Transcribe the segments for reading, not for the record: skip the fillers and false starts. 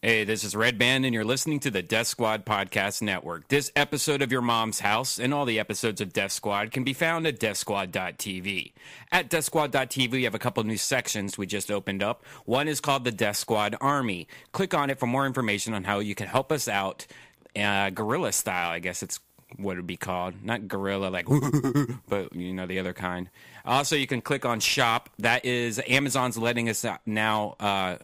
Hey, this is Redban, and you're listening to the Death Squad Podcast Network. This episode of Your Mom's House and all the episodes of Death Squad can be found at deathsquad.tv. At deathsquad.tv, we have a couple new sections we just opened up. One is called the Death Squad Army. Click on it for more information on how you can help us out, guerrilla style, I guess it's what it would be called. Not guerrilla, like, but, you know, the other kind. Also, you can click on Shop. That is, Amazon's letting us now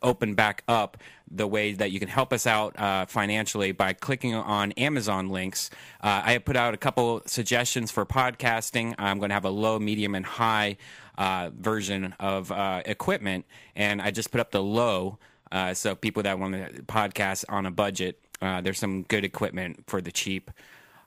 open back up the way that you can help us out financially by clicking on Amazon links. I have put out a couple suggestions for podcasting. I'm going to have a low, medium, and high version of equipment, and I just put up the low, so people that want to podcast on a budget, there's some good equipment for the cheap.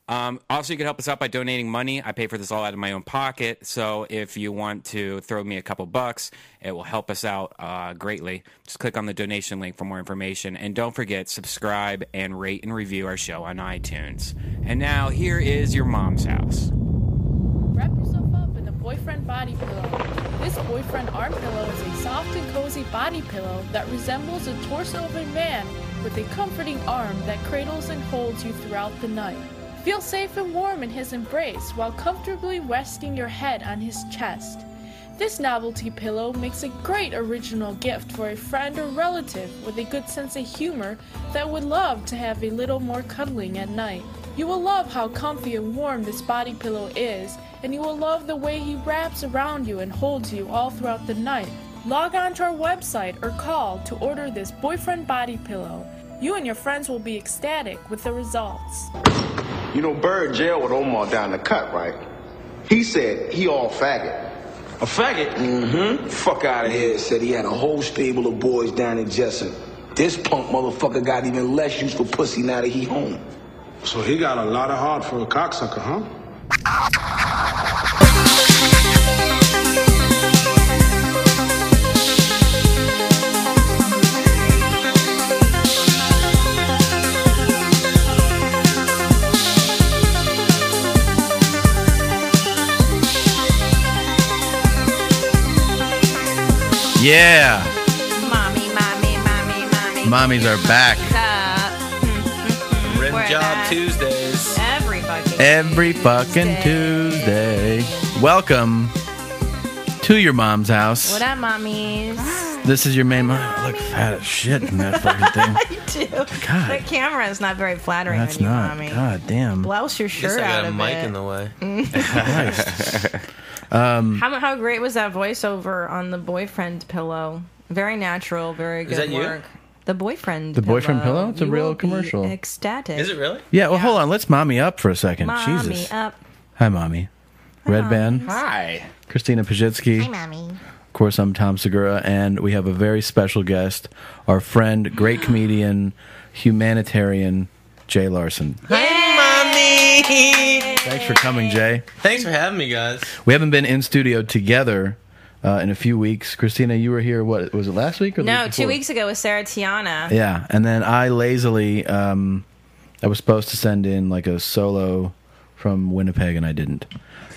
Also, you can help us out by donating money. I pay for this all out of my own pocket, so if you want to throw me a couple bucks, it will help us out greatly. Just click on the donation link for more information. And don't forget, subscribe and rate and review our show on iTunes. And now, here is Your Mom's House. Wrap yourself up in a boyfriend body pillow. This boyfriend arm pillow is a soft and cozy body pillow that resembles the torso of a man with a comforting arm that cradles and holds you throughout the night. Feel safe and warm in his embrace while comfortably resting your head on his chest. This novelty pillow makes a great original gift for a friend or relative with a good sense of humor that would love to have a little more cuddling at night. You will love how comfy and warm this body pillow is, and you will love the way he wraps around you and holds you all throughout the night. Log on to our website or call to order this boyfriend body pillow. You and your friends will be ecstatic with the results. You know, Bird jailed with Omar down the cut, right? He said he all faggot. A faggot? Mm-hmm. Fuck out of here. Said he had a whole stable of boys down in Jessup. This punk motherfucker got even less use for pussy now that he home. So he got a lot of heart for a cocksucker, huh? Yeah. Mommy. Mommies are back. Rim Job Tuesdays. Every fucking Tuesday. Welcome to Your Mom's House. What up, mommies? This is your main mom. I look fat as shit in that fucking thing. I do. God. The camera is not very flattering That's on you, not. mommy. God damn. Blouse your shirt I out got a of mic it. in the way. Christ. How great was that voiceover on the boyfriend pillow? Very natural, very good that you? work. The boyfriend The pillow. boyfriend pillow? It's a You real will be commercial. Ecstatic. Is it really? Yeah, well, hold on. Let's mommy up for a second. Mommy Jesus. up. Hi, mommy. Redban. Hi. Christina Pazsitzky. Hi, mommy. Of course, I'm Tom Segura, and we have a very special guest, our friend, great comedian, humanitarian, Jay Larson. Hi, mommy. Thanks for coming, Jay. Thanks for having me, guys. We haven't been in studio together in a few weeks. Christina, you were here, what, was it last week? Or the No, week 2 before? weeks ago with Sarah Tiana. Yeah, and then I lazily, I was supposed to send in like a solo from Winnipeg, and I didn't.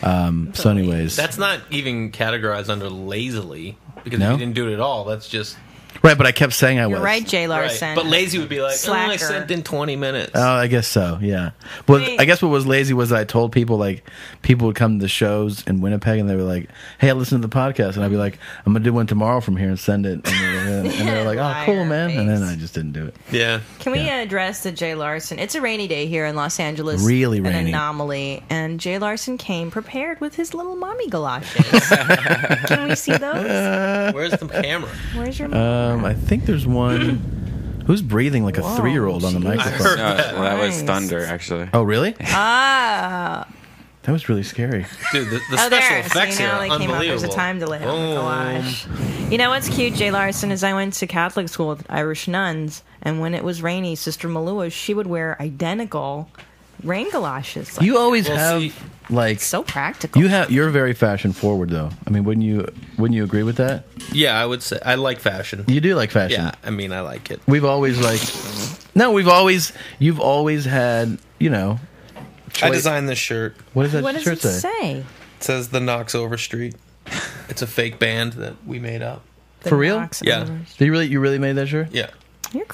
So anyways. That's not even categorized under lazily because No? if you didn't do it at all, that's just Right, but I kept saying I was. You're right, Jay Larson. right. But lazy would be like, Slacker. I sent in 20 minutes. Oh, I guess so. Yeah. Well, Wait. I guess what was lazy was that I told people like people would come to the shows in Winnipeg and they were like, "Hey, I listened to the podcast," and I'd be like, "I'm gonna do one tomorrow from here and send it," and they were like, "Oh, cool, Liar man," and then face. I just didn't do it. Yeah. Can we address the Jay Larson? It's a rainy day here in Los Angeles. Really An rainy. anomaly. And Jay Larson came prepared with his little mommy galoshes. Can we see those? Where's the camera? Where's your mom? I think there's one. Who's breathing like a Whoa, 3-year-old on the Jesus. microphone? heard No, that was Christ. thunder, actually. Oh, really? Ah. That was really scary. Dude, the Oh, special there. effects See, here now are they came up. unbelievable. There's a time delay on the Boom. galosh. You know what's cute, Jay Larson, is I went to Catholic school with Irish nuns, and when it was rainy, Sister Malua, she would wear identical rain galoshes. Like, You always Well, have see- like so practical. you're very fashion forward though. I mean, wouldn't you agree with that? Yeah, I would say I like fashion. You do like fashion. Yeah, I mean, I like it. We've always you've always had, you know. I designed this shirt. What does that What does shirt it say? It says the Knox Over Street. It's a fake band that we made up. The For real? Knox Yeah. Overs. Do you really made that shirt? Yeah.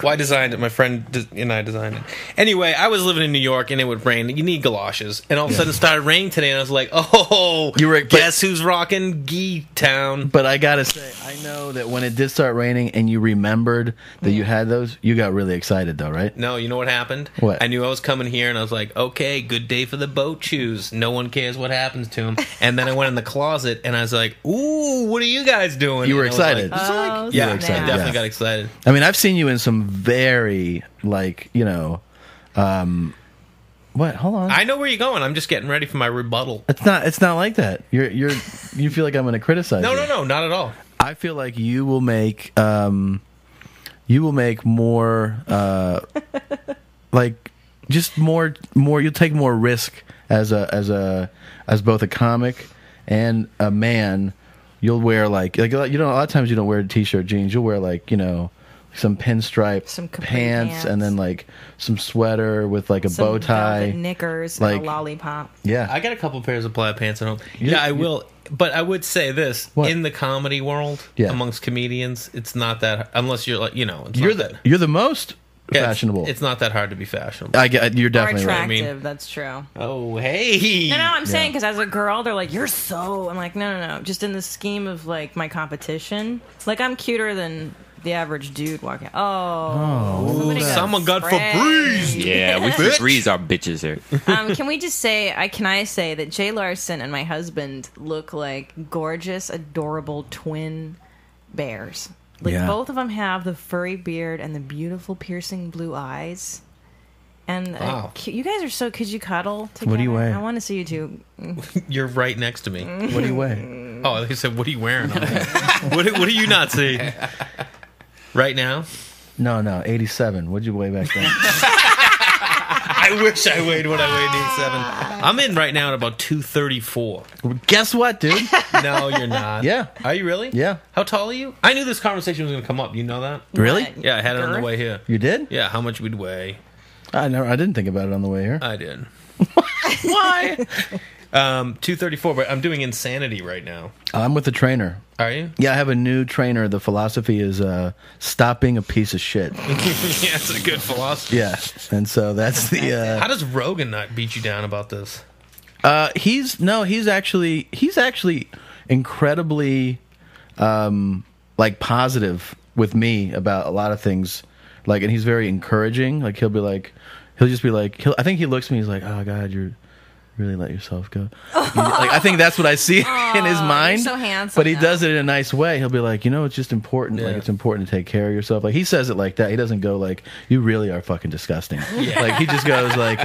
Well, I designed it. My friend and I designed it. Anyway, I was living in New York, and it would rain. You need galoshes. And all of a sudden it started raining today, and I was like, oh, guess who's rocking Gee Town? But I gotta say, I know that when it did start raining and you remembered that you had those, you got really excited though, right? No, you know what happened? What? I knew I was coming here, and I was like, okay, good day for the boat shoes. No one cares what happens to them. And then I went in the closet, and I was like, ooh, what are you guys doing? You were And I was excited. like, Oh, yeah, were excited, I definitely yeah. got excited. I mean, I've seen you in some very, like, you know, what? Hold on. I know where you're going. I'm just getting ready for my rebuttal. It's not like that. You feel like I'm going to criticize you. No, not at all. I feel like you will make more like just more you'll take more risk as both a comic and a man. You'll wear like you know, a lot of times you don't wear t-shirt jeans. You'll wear like, you know, some pinstripe Some capri pants and then like some sweater with like a Some bow tie, velvet knickers, like- and a lollipop. yeah. I got a couple pairs of plaid pants at home. Yeah, I will. But I would say this: What? in the comedy world, Yeah. amongst comedians, it's not that unless you're like, you know, it's You're not that, you're the most yeah, fashionable. It's not that hard to be fashionable. I get you're Or definitely right. attractive, mean. that's true. Oh, hey! No, I'm saying because as a girl, they're like, "You're so." I'm like, no. Just in the scheme of like my competition, like I'm cuter than the average dude walking. Somebody got Someone got sprayed. Febreze. Yeah, we Febreze our bitches here. Can we just say? Can I say that Jay Larson and my husband look like gorgeous, adorable twin bears? Like Yeah. both of them have the furry beard and the beautiful piercing blue eyes. And Wow. you guys are so. Could you cuddle together? What do you weigh? I want to see you two. You're right next to me. What do you weigh? Oh, like I said, what are you wearing? I'm like, what do you not see? Right now? No, 87. What'd you weigh back then? I wish I weighed what I weighed in 87. I'm in right now at about 234. Guess what, dude? No, you're not. Yeah. Are you really? Yeah. How tall are you? I knew this conversation was going to come up. You know that? Really? What? Yeah, I had it on the Girth? way here. You did? Yeah, how much we'd weigh. I didn't think about it on the way here. I did. Why? 234, but I'm doing Insanity right now. I'm with a trainer. Are you? Yeah, I have a new trainer. The philosophy is stop being a piece of shit. Yeah, it's a good philosophy. Yeah, and so that's the. How does Rogan not beat you down about this? He's actually incredibly like positive with me about a lot of things. Like, and he's very encouraging. Like he'll just be like, I think he looks at me. He's like, oh God, you're really let yourself go. Like, I think that's what I see in his mind. You're so handsome. But he does it in a nice way. He'll be like, you know, it's just important. Yeah. Like, it's important to take care of yourself. Like, he says it like that. He doesn't go like, you really are fucking disgusting. Yeah. Like, he just goes like,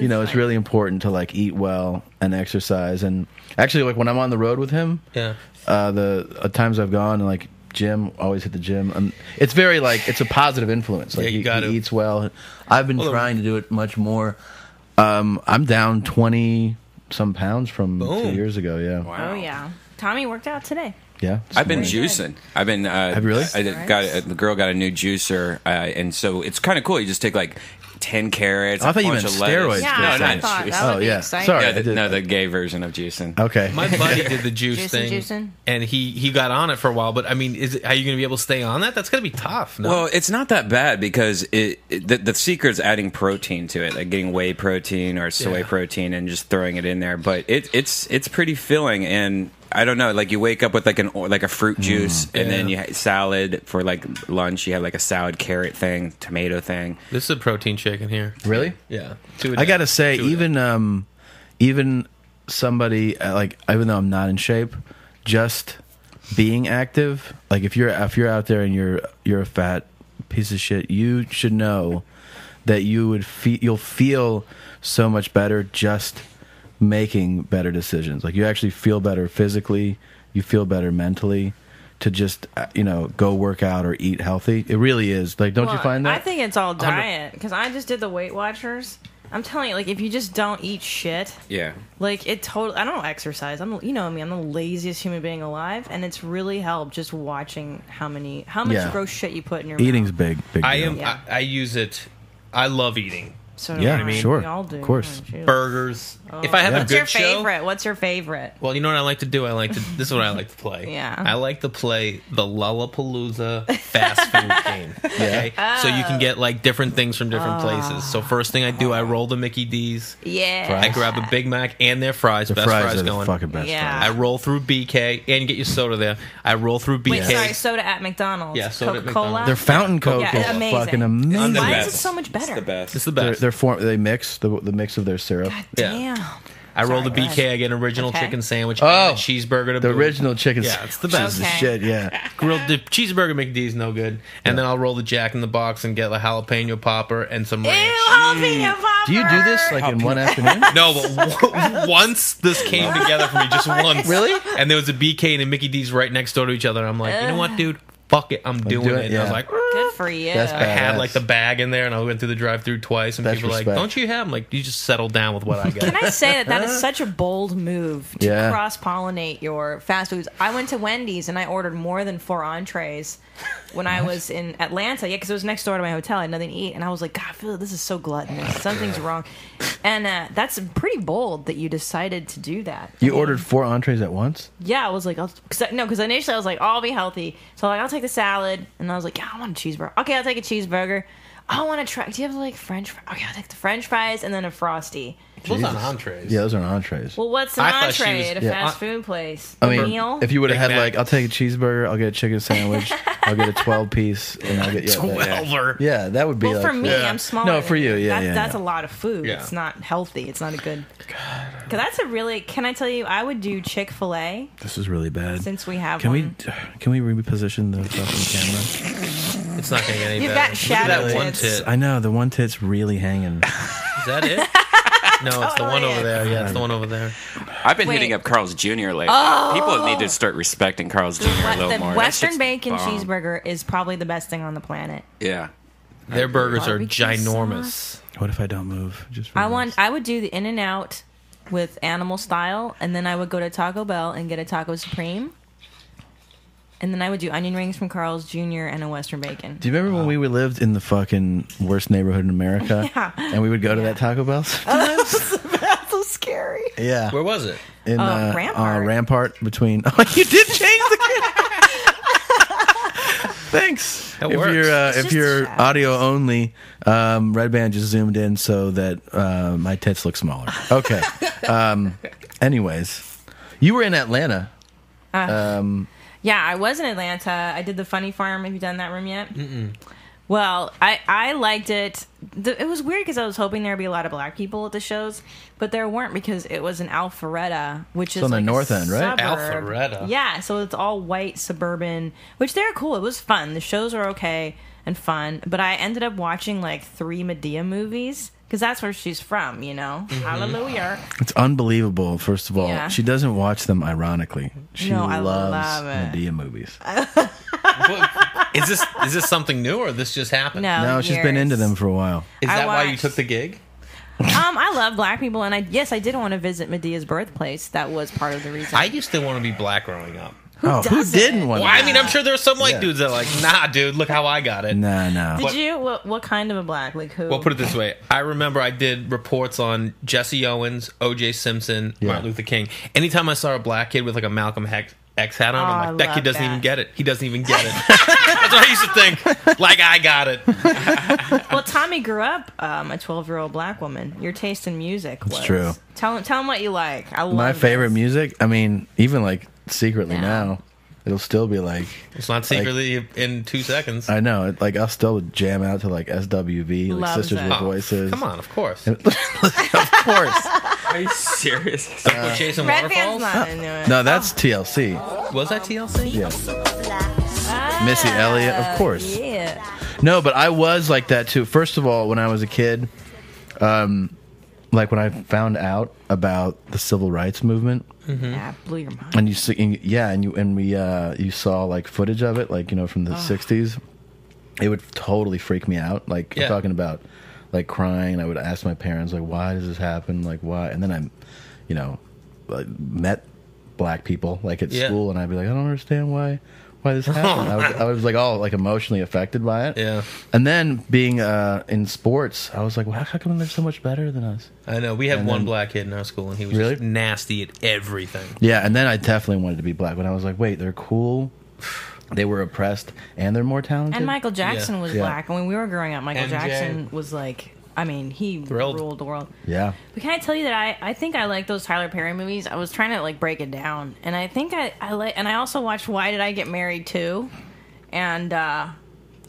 you know, it's really important to like eat well and exercise. And actually, like when I'm on the road with him, Yeah. the times I've gone and like gym, always hit the gym. It's very like, it's a positive influence. Like, Yeah, you he gotta- eats well. I've been trying to do it much more. I'm down 20 some pounds from Boom. 2 years ago. Yeah. Oh yeah, Tommy worked out today. Yeah. I've been Smart. juicing. I've been. Have you really? The girl got a new juicer, and so it's kind of cool. You just take like 10 carrots. I thought you a bunch meant of lettuce. steroids. Yeah, for a that's what I second. thought. That Oh, would be yeah. exciting. Sorry. Yeah, I did- the gay version of juicing. Okay. My buddy did the juice thing, Juicing. and he got on it for a while. But I mean, are you going to be able to stay on that? That's going to be tough. No? Well, it's not that bad because the secret's adding protein to it, like getting whey protein or soy Yeah. protein and just throwing it in there. But it's pretty filling, and I don't know, like you wake up with like a fruit juice, and then you have salad for like lunch. You have like a salad carrot thing, tomato thing. This is a protein shake in here. Really? Yeah. I gotta say, even somebody like, even though I'm not in shape, just being active, like if you're out there and you're a fat piece of shit, you should know that you'll feel so much better just making better decisions. Like you actually feel better physically, you feel better mentally to just go work out or eat healthy. It really is. Like, don't you find that? I think it's all diet because I just did the Weight Watchers. I'm telling you, like if you just don't eat shit, Yeah. like it totally. I don't exercise. I'm me. I'm the laziest human being alive, and it's really helped just watching how much Yeah. gross shit you put in your Eating's mouth. big. I deal. am. Yeah. I use it. I love eating. So do Yeah, I. sure. We all do. Of course. Oh, jeez. Burgers. If I have a What's good your show, favorite? What's your favorite? well, you know what I like to do? This is what I like to play. Yeah. I like to play the Lollapalooza fast food game. Okay? buy, so you can get like different things from different places. So first thing I do, I roll the Mickey D's. Yeah. I grab a Big Mac and their fries. The best fries are going. the fucking best. Yeah. I roll through BK and you get your soda there. I roll through BK. Wait, sorry, soda at McDonald's. Yeah, soda at Coca-Cola. McDonald's. Their fountain Coke Yeah, is amazing. fucking amazing. The Why best. is it so much better? It's the best. It's the best. They mix the mix of their syrup. God Yeah. damn. I roll the Sorry, go BK. ahead. I get an original Okay. chicken sandwich. Oh, and a cheeseburger. To The boot. original chicken. Yeah, it's the best. Piece of Okay. shit. Yeah. Grilled the cheeseburger McD's no good, and then I'll roll the Jack in the Box and get a jalapeno popper and some Ew, ranch. jalapeno popper. Do you do this like in one afternoon? No, but once this came together for me, just once. Really? And there was a BK and a Mickey D's right next door to each other. And I'm like, you know what, dude? Fuck it, I'm doing it. And I was yeah. like, Good for you. That's I had badass. like the bag in there, and I went through the drive-through twice, and That's people were like, respect. "Don't you have?" I'm like, "You just settle down with what I got." Can I say that is such a bold move to Yeah. cross-pollinate your fast foods? I went to Wendy's and I ordered more than 4 entrees when I was in Atlanta. Yeah, because it was next door to my hotel. I had nothing to eat. And I was like, God, I feel like this is so gluttonous. Something's wrong. And that's pretty bold that you decided to do that. You ordered 4 entrees at once? Yeah, I was like, because initially I was like, oh, I'll be healthy. So I'm like, I'll take the salad. And I was like, yeah, I want a cheeseburger. Okay, I'll take a cheeseburger. I want to try. Do you have like French fries? Okay, I'll take the French fries and then a Frosty. Those aren't entrees. Yeah, those are entrees. Well, what's an I thought she entree was- at a yeah. fast food place? I A mean, meal? if you would have Big had Mac. like, I'll take a cheeseburger, I'll get a chicken sandwich, I'll get a 12-piece, and I'll get 12er. Yeah, that would be Well, like for me, Yeah. I'm smaller. No, for you, yeah, That's yeah. a lot of food. Yeah. It's not healthy. It's not a good. Because that's a really. Can I tell you? I would do Chick-fil-A This is really bad. since we have Can one. we reposition the fucking camera? It's not gonna get any You've better. got shadow Look at that one tits. tit. I know the one tit's really hanging. Is that it? No, it's the one over there. Yeah, it's the one over there. I've been Wait. hitting up Carl's Jr. lately. Oh! People need to start respecting Carl's Jr. a little The more. That Western shit's bacon bomb. cheeseburger is probably the best thing on the planet. Yeah. Their burgers are Barbecue ginormous. sauce. What if I don't move? Just for I would do the In-N-Out with animal style, and then I would go to Taco Bell and get a Taco Supreme. And then I would do onion rings from Carl's Jr. and a Western bacon. Do you remember when we lived in the fucking worst neighborhood in America? Yeah. And we would go to that Taco Bell? That's so scary. Yeah. Where was it? In Rampart. Rampart between. Oh, you did change the. Thanks. That if works. you're It's if just you're shadows. audio only, Redban just zoomed in so that my tits look smaller. Okay. Anyways, you were in Atlanta. Yeah, I was in Atlanta. I did the Funny Farm. Have you done that room yet? Mm-mm. Well, I liked it. It was weird because I was hoping there would be a lot of black people at the shows, but there weren't because it was in Alpharetta, which is on the like north a end, right? suburb. Alpharetta. Yeah, so it's all white suburban, which they're cool. It was fun. The shows are okay and fun, but I ended up watching like 3 Medea movies because that's where she's from, you know? Hallelujah. It's unbelievable. First of all, Yeah. she doesn't watch them ironically. She No, I loves love it. Medea movies. Is this something new or this just happened? No, she's been years. into them for a while. Is I that why you watched- took the gig? I love black people, and I did want to visit Medea's birthplace. That was part of the reason. I used to want to be black growing up. Who doesn't? didn't want Well, to? I mean, I'm sure there's some white Yeah. dudes that are like, nah, dude, look how I got it. No. Did you? What kind of a black? Like who? Well, put it this way. I remember I did reports on Jesse Owens, O.J. Simpson, Yeah. Martin Luther King. Anytime I saw a black kid with like a Malcolm X hat on, Oh, I'm I like, that kid love doesn't that. even get it. He doesn't even get it. That's what I used to think. Like, I got it. Well, Tommy grew up a 12-year-old black woman. Your taste in music was. It's true. Tell him what you like. I love My favorite this. music, I mean, even like secretly Yeah. now, it'll still be like, It's not secretly in 2 seconds. I know, like I'll still jam out to like SWV, like Loves Sisters it. with Oh, Voices. Come on, of course. Of course. Are you serious? With Jason Red Waterfalls? Band's not into it. No, that's TLC. Was that TLC? Yeah. Ah, Missy Elliott, of course. Yeah. No, but I was like that too. First of all, when I was a kid, like when I found out about the civil rights movement, Yeah, blew your mind. and you see, you saw like footage of it, like from the '60s. It would totally freak me out. Like Yeah. I'm talking about, like crying. And I would ask my parents, like, why does this happen? Like why? And then I, like, met black people like at Yeah. school, and I'd be like, I don't understand why this happened. I was like all like emotionally affected by it. Yeah. And then being in sports, I was like, well, how come they're so much better than us? I know. We had And one then- black kid in our school, and he was Really? just nasty at everything. Yeah, and then I definitely wanted to be black when I was like, wait, they're cool. they were oppressed and they're more talented. And Michael Jackson was Yeah. black. When we were growing up, Michael MJ. Jackson was like, I mean, he ruled the world. Yeah. But can I tell you that I think I like those Tyler Perry movies? I was trying to like break it down, and I think I like. And I also watched Why Did I Get Married Too, and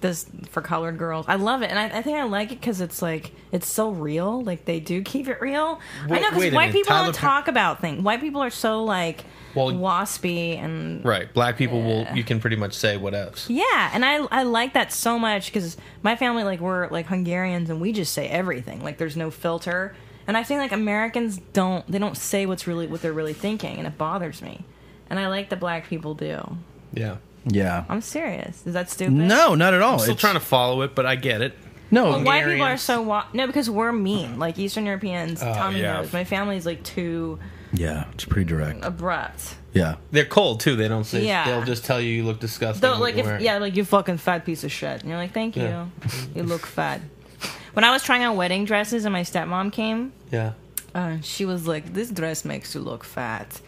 this for colored girls. I love it, and I think I like it because it's like it's so real. Like they do keep it real. I know because white people don't talk about things. White people are so like waspy and right. Black people will. You can pretty much say what else. Yeah, and I like that so much because my family we're like Hungarians and we just say everything. Like there's no filter. And I think like Americans don't say what they're really thinking, and it bothers me. And I like that black people do. Yeah. Yeah. I'm serious. Is that stupid? No, not at all. I'm still trying to follow it, but I get it. No, well, white people are so no, because we're mean. Like Eastern Europeans, Tommy yeah. knows. My family's like too it's pretty direct. Abrupt. Yeah. They're cold too. They don't say. Yeah. They'll just tell you look disgusting. Though, like like you fucking fat piece of shit, and you're like, thank you. Yeah. You look fat. When I was trying on wedding dresses and my stepmom came, she was like, "This dress makes you look fat,"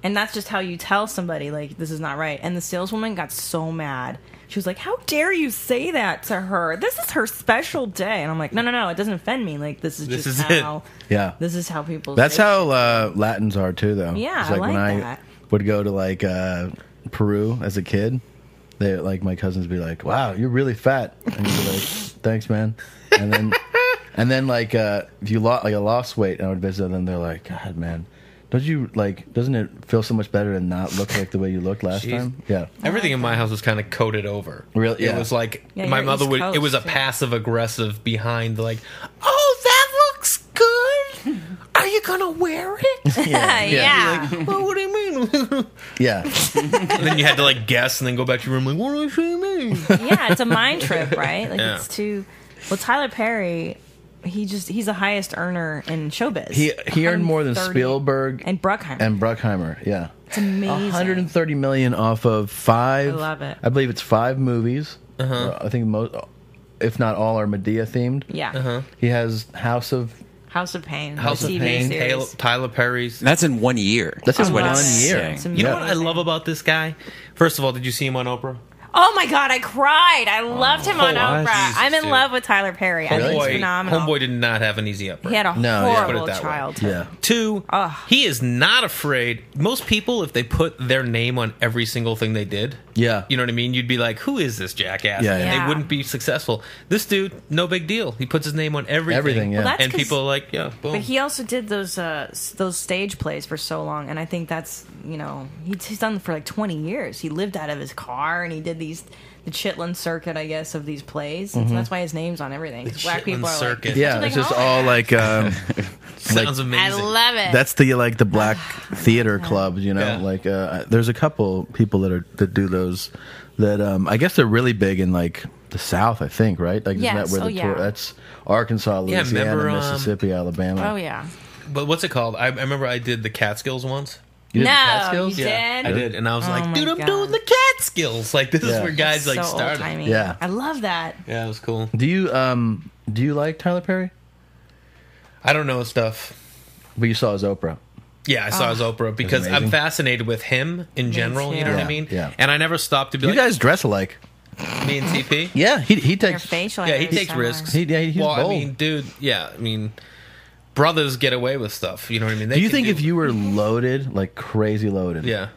and that's just how you tell somebody like this is not right. And the saleswoman got so mad. She was like, "How dare you say that to her? This is her special day." And I'm like, "No, it doesn't offend me. Like this is how. Yeah, this is how people. That's how Latins are too, though. Yeah, it's like I like when that. I would go to like Peru as a kid. They like my cousins would be like, "Wow, you're really fat," and you'd be like, "Thanks, man." And then like if you I lost weight and I would visit them, they're like, "God, man, don't you like? Doesn't it feel so much better to not look like the way you looked last time?" Yeah, everything in my house was kind of coated over. Really, it was like my mother would. It was a passive aggressive behind, like, "Oh, that looks good. Are you gonna wear it?" Yeah. Like, well, what do you mean? Yeah. And then you had to like guess and then go back to your room like, what do I say mean? Yeah, it's a mind trip, right? Like it's too. Well, Tyler Perry, he's the highest earner in showbiz. He earned more than Spielberg and Bruckheimer. Yeah, it's amazing. 130 million off of 5. I love it. I believe it's 5 movies. I think most, if not all, are Medea themed. Yeah. He has House of Pain. Tyler Perry's. That's in 1 year. That's in what 1 it's year. saying. You know what I love about this guy? First of all, did you see him on Oprah? Oh my god, I cried. I loved him on Oprah. Jesus, I'm in dude. love with Tyler Perry. I think he's phenomenal. Homeboy did not have an easy upbringing. He had a horrible childhood. Yeah. 2, he is not afraid. Most people, if they put their name on every single thing they did, you know what I mean? You'd be like, who is this jackass? Yeah, And yeah. they wouldn't be successful. This dude, no big deal. He puts his name on everything. Everything, yeah. Well, that's and 'cause- people are like, yeah, boom. But he also did those stage plays for so long, and I think that's, he's done it for like 20 years. He lived out of his car, and he did the Chitlin circuit, I guess, of these plays. And so that's why his name's on everything. 'Cause black people are circuit. like, Yeah, it's just all like Sounds amazing. I love it. that's the the black theater clubs, Yeah. like there's a couple people that do those that I guess they're really big in like the South, I think, right? Like isn't that where the tour, that's Arkansas, Louisiana, remember, Mississippi, Alabama. Oh, yeah. But what's it called? I remember I did the Catskills once. You did the No, Catskills? you did? I did, and I was like, my dude, I'm God. doing the Catskills. Like, this is where guys like so started. old-timey. Yeah. I love that. Yeah, it was cool. Do you like Tyler Perry? I don't know stuff. But you saw his Oprah. Yeah, I saw his Oprah because amazing. I'm fascinated with him in general. You know what I mean? Yeah. And I never stopped to be You like, guys dress alike. me and TP. Yeah, he Your takes. facial Yeah, he hair is takes similar. risks. He's well, bold. I mean, dude, yeah, I mean, brothers get away with stuff. You know what I mean? They Do you can think if you were loaded, like crazy loaded, Yeah.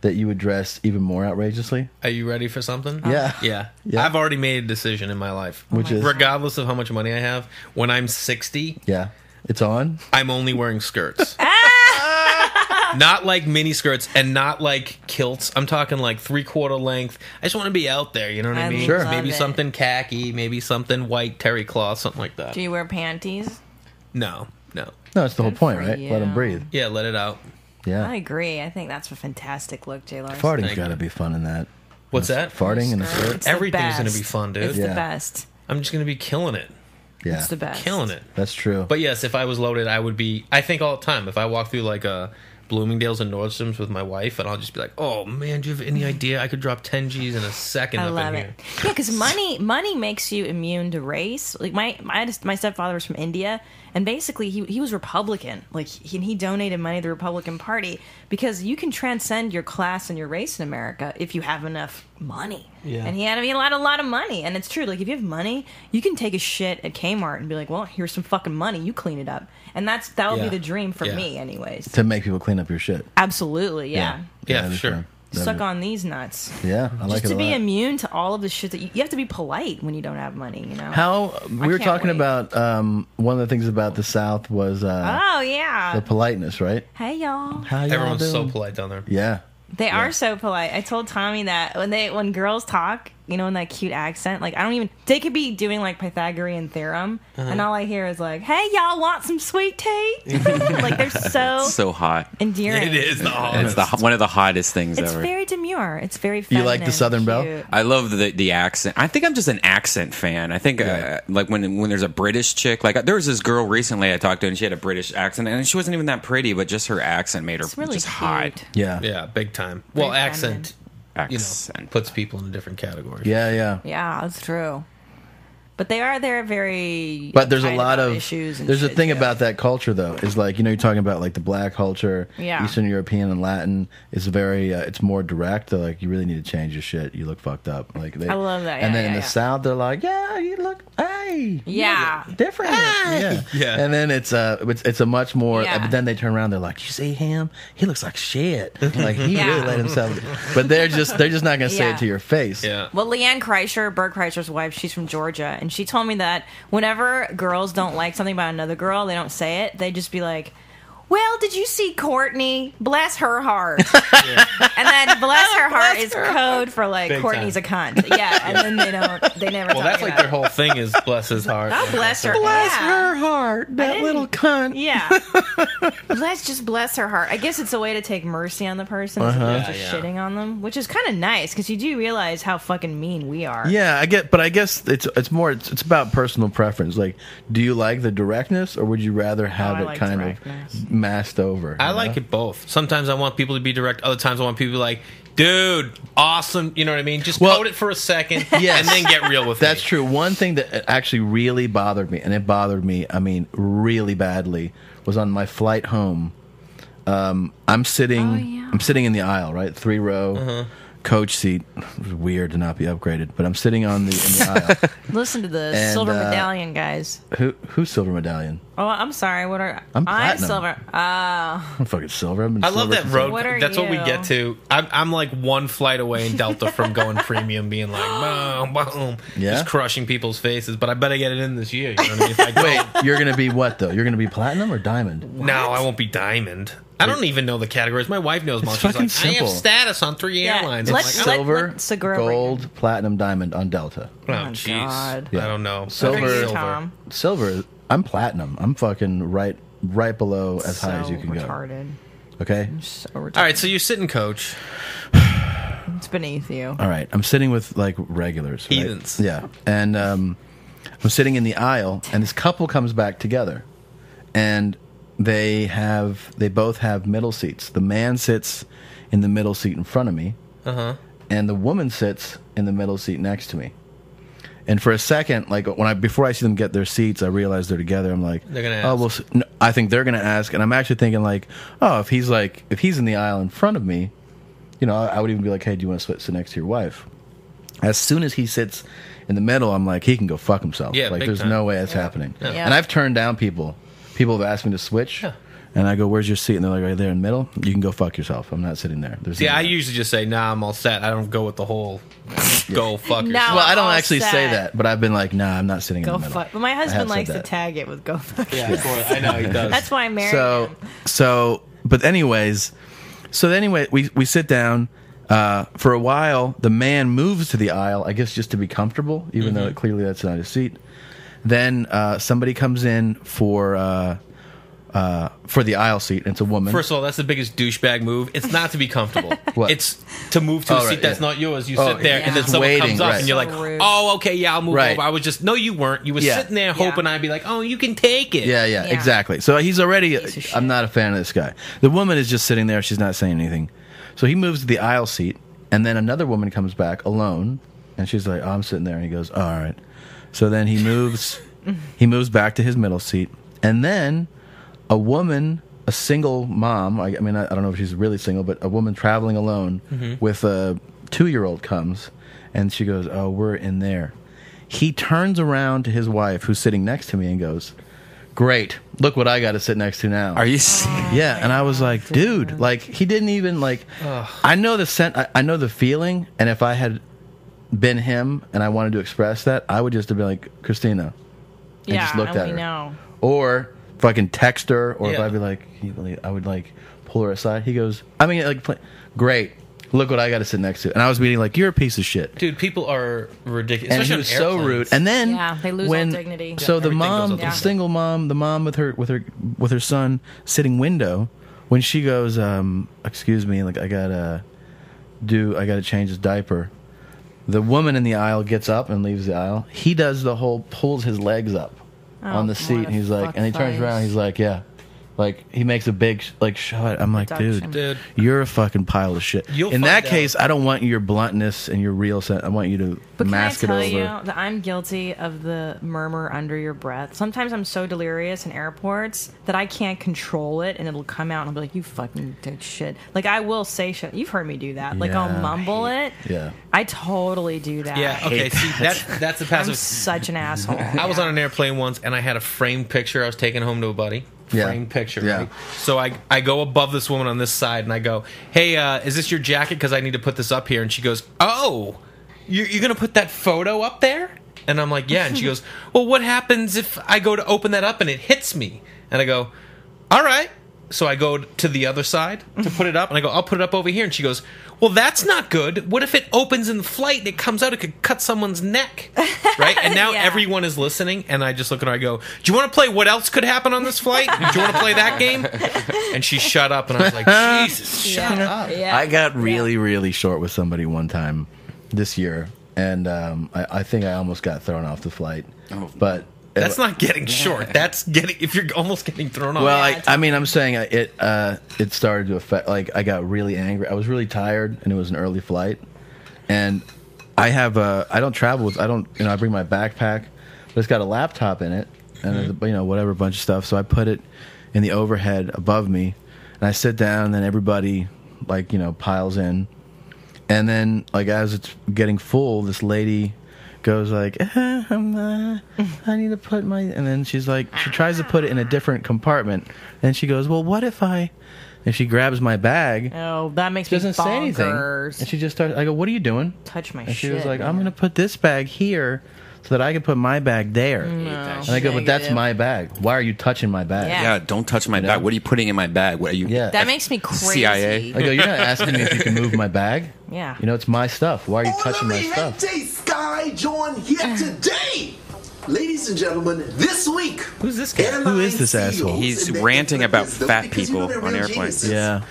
that you would dress even more outrageously? Are you ready for something? Yeah. Yeah. Yeah. I've already made a decision in my life. Which is- regardless of how much money I have, when I'm 60, Yeah, it's on. I'm only wearing skirts. Not like mini skirts and not like kilts. I'm talking like 3/4 length. I just want to be out there, you know what I I mean? Sure. Maybe love it. something khaki, maybe something white terry cloth, something like that. Do you wear panties? No. No, that's the whole Good point, for right? Let him you. breathe. Yeah, let it out. Yeah, I agree. I think that's a fantastic look, J. Larson. farting's Thank got to you. be fun in that. What's that? Farting in the skirt. It's the Everything's gonna best. be fun, dude. It's Yeah. the best. I'm just going to be killing it. Yeah, It's the best. Killing it. that's true. But yes, if I was loaded, I would be. I think all the time. If I walk through like a Bloomingdale's and Nordstrom's with my wife, and I'll just be like, "Oh man, do you have any idea? I could drop 10 G's in a second I up love in it. here." Yeah, because money makes you immune to race. Like my stepfather was from India, and basically he was Republican. Like he donated money to the Republican Party because you can transcend your class and your race in America if you have enough money. Yeah. And he had a lot of money, and it's true. Like if you have money, you can take a shit at Kmart and be like, "Well, here's some fucking money. You clean it up." And that would be the dream for me, anyways. To make people clean up your shit. Absolutely, yeah. Yeah, for sure. Suck on these nuts. Yeah, I like Just it to a be lot. immune to all of the shit that you have to be polite when you don't have money, you know. How we were can't talking wait. about one of the things about the South was Oh yeah. the politeness, right? Hey y'all. How y'all Everyone's so doing? polite down there. Yeah. They are so polite. I told Tommy that when girls talk, you know, in that cute accent, like they could be doing like Pythagorean theorem, and all I hear is like, "Hey y'all, want some sweet tea?" Like they're so hot. endearing. It is the It's one of the hottest things It's ever. very demure. It's very You feminine. like the Southern Belle? cute. I love the accent. I think I'm just an accent fan. I think like when there's a British chick, like there was this girl recently I talked to, and she had a British accent, and she wasn't even that pretty, but just her accent made her It's really just cute. hot. Yeah. Yeah, big time. Very Well, accent, Accent. puts people in a different category. Yeah. Yeah, that's true. But they're very. But there's a uptight lot about of issues. And there's a shit, thing too. about that culture though is like, you know, you're talking about like the black culture, Yeah. Eastern European and Latin is very it's more direct. They're like, you really need to change your shit. You look fucked up. Like I love that. and Yeah, then in yeah, the South they're like, yeah, you look, hey, Yeah. different. Yeah. Yeah. And then it's a much more. Yeah. But then they turn around, they're like, you see him? He looks like shit. Like he Yeah. really let himself. But they're just not gonna say Yeah. it to your face. Yeah. Well, Leanne Kreischer, Bert Kreischer's wife, she's from Georgia, and she told me that whenever girls don't like something about another girl, they don't say it. They just be like, "Well, did you see Courtney? Bless her heart." And then "bless her heart" is code for like Big Courtney's time. a cunt. Yeah, and then they never. Well, talk that's like about their it. whole thing is bless his heart. God bless her. Bless Yeah. her heart, that didn't- little cunt. Yeah. Let's just bless her heart. I guess it's a way to take mercy on the person as opposed to Yeah, yeah. shitting on them, which is kind of nice because you do realize how fucking mean we are. Yeah, I guess it's more it's about personal preference. Like, do you like the directness, or would you rather have I it like kind directness. of masked over? I you like know? it both. Sometimes I want people to be direct. Other times I want people to be like, dude, awesome. You know what I mean? Just code it for a second Yes. and then get real with That's me. true. One thing that actually really bothered me, and it bothered me, I mean, really badly, was on my flight home. I'm sitting in the aisle, right, 3-row. Coach seat. It was weird to not be upgraded, but I'm sitting in the aisle. Listen to the And, silver medallion, guys. Who's silver medallion? Oh, I'm sorry. What are I'm platinum. silver? I'm fucking silver. I've been I love silver that since road. What are That's what we you? get to. I'm like one flight away in Delta from going premium, being like, boom, boom, Yeah? just crushing people's faces. But I bet I get it in this year. You know what I mean? If I go, Wait, you're gonna be what though? You're gonna be platinum or diamond? no, I won't be diamond. I don't even know the categories. My wife knows them all. It's She's fucking like, I simple. have status on 3 Yeah, airlines. I'm let's- like, let- Silver, Segura gold, platinum, diamond on Delta. oh, Oh, jeez. God. I don't know. Silver- What are you, Silver. Tom? Silver, I'm platinum. I'm fucking right below as high as you can retarded. go. Okay. So retarded. All right, so you're sitting coach. It's beneath you. All right. I'm sitting with like regulars. Right? Heathens. Yeah. And I'm sitting in the aisle, and this couple comes back together, and they both have middle seats. The man sits in the middle seat in front of me, and the woman sits in the middle seat next to me. And for a second, like before I see them get their seats, I realize they're together. I'm like, They're gonna oh, ask. well, no, I think they're gonna ask, and I'm actually thinking like, oh, if he's in the aisle in front of me, you know, I would even be like, hey, do you want to sit next to your wife? As soon as he sits in the middle, I'm like, he can go fuck himself. Yeah, like big there's time. no way that's happening. Yeah. And I've turned down people. People have asked me to switch. Yeah. And I go, where's your seat? And they're like, right there in the middle. You can go fuck yourself. I'm not sitting there. There's See, no I way. usually just say, nah, I'm all set. I don't go with the whole go fuck No. yourself. Well, I don't all actually say set. that, but I've been like, nah, I'm not sitting Go in the middle. fuck. But my I have husband said likes to that. tag it with "go fuck." Yeah, of course. I know he does. That's why I married him. But anyways, we sit down. For a while, the man moves to the aisle, I guess just to be comfortable, even though clearly that's not his seat. Then somebody comes in for for the aisle seat. It's a woman. First of all, that's the biggest douchebag move. It's not to be comfortable. What? It's to move to a seat that's not yours. You sit there, and then someone waiting, comes up, right. and you're like, So rude. oh, okay, yeah, I'll move Right. over. I was just, no, you weren't. You were sitting there hoping I'd be like, oh, you can take it. Yeah, exactly. So he's already. I'm not a fan of this guy. The woman is just sitting there. She's not saying anything. So he moves to the aisle seat, and then another woman comes back alone, and she's like, oh, I'm sitting there, and he goes, oh, all right. So then he moves. He moves back to his middle seat, and then a woman, a single mom. I mean, I don't know if she's really single, but a woman traveling alone with a 2-year-old comes, and she goes, "Oh, we're in there." He turns around to his wife, who's sitting next to me, and goes, "Great, look what I got to sit next to now." Are you? Yeah, and I was like, dude, like he didn't even like. I know the I know the feeling, and if I had been him and I wanted to express that, I would just have been like, Christina. And just looked at her. Know. Or fucking text her, or if Yeah. I'd be like, I would like pull her aside. He goes, I mean, like, great. Look what I got to sit next to. And I was being like, you're a piece of shit. Dude, people are ridiculous. And he was so rude. And then they lose all dignity. So the everything goes mom, out the the window. single mom, the mom with her son sitting window, when she goes, excuse me, like I gotta change his diaper. The woman in the aisle gets up and leaves the aisle. He does the whole, pulls his legs up on the seat, and he's like, and he turns around, he's like, yeah. Like, he makes a big, shut. I'm like, dude, you're a fucking pile of shit. In that case, I don't want your bluntness and your real sense. I want you to mask it over. But can I tell you that I'm guilty of the murmur under your breath? Sometimes I'm so delirious in airports that I can't control it, and it'll come out, and I'll be like, you fucking did shit. Like, I will say shit. You've heard me do that. Like, I'll mumble it. Yeah. I totally do that. Yeah, okay, see, that's the passive. I'm such an asshole. I was on an airplane once, and I had a framed picture I was taking home to a buddy. Framed picture, right? So I go above this woman on this side, and I go, hey, is this your jacket? Because I need to put this up here. And she goes, oh, you're going to put that photo up there? And I'm like, yeah. And she goes, well, what happens if I go to open that up and it hits me? And I go, all right. So I go to the other side to put it up, and I go, I'll put it up over here. And she goes, well, that's not good. What if it opens in flight and it comes out? It could cut someone's neck, right? And now everyone is listening, and I just look at her. I go, do you want to play what else could happen on this flight? Do you want to play that game? And she shut up, and I was like, Jesus, shut up. Yeah. I got really, really short with somebody one time this year, and I think I almost got thrown off the flight. But that's not getting short. That's getting, if you're almost getting thrown off. Well, I mean, I'm saying it started to affect. Like, I got really angry. I was really tired, and it was an early flight. And I don't travel with. I bring my backpack, but it's got a laptop in it, and whatever bunch of stuff. So I put it in the overhead above me, and I sit down, and then everybody piles in, and then as it's getting full, this lady goes like, I need to put my, and then she tries to put it in a different compartment, and she goes, well, what if and she grabs my bag. Oh, that makes me bonkers. Say anything, and she just starts. I go, what are you doing? Touch my shit. And she shit, was like, man. I'm going to put this bag here so that I can put my bag there. No. And I go, but that's my bag. Why are you touching my bag? Yeah. Don't touch my bag. What are you putting in my bag? What are you? Yeah. That makes me crazy. CIA? I go, you're not asking me if you can move my bag. Yeah. It's my stuff. Why are you touching my stuff? Sky John here today. Ladies and gentlemen, this week. Who's this guy? Who is this asshole? He's ranting about fat people on airplanes. Yeah.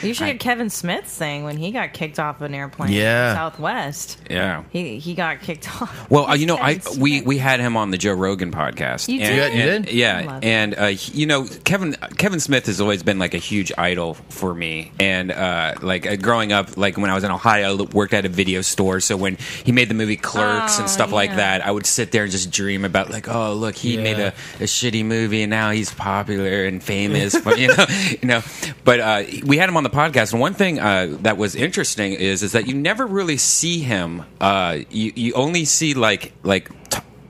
You should get Kevin Smith's thing when he got kicked off an airplane. Yeah. In Southwest. Yeah. He got kicked off. Well, we had him on the Joe Rogan podcast. You did? You did? Yeah, and Kevin Smith has always been like a huge idol for me. And growing up, like when I was in Ohio, I worked at a video store. So when he made the movie Clerks and stuff like that, I would sit there and just dream about like, oh look, he made a shitty movie and now he's popular and famous. But, But we had him on the podcast, and one thing that was interesting is that you never really see him. You only see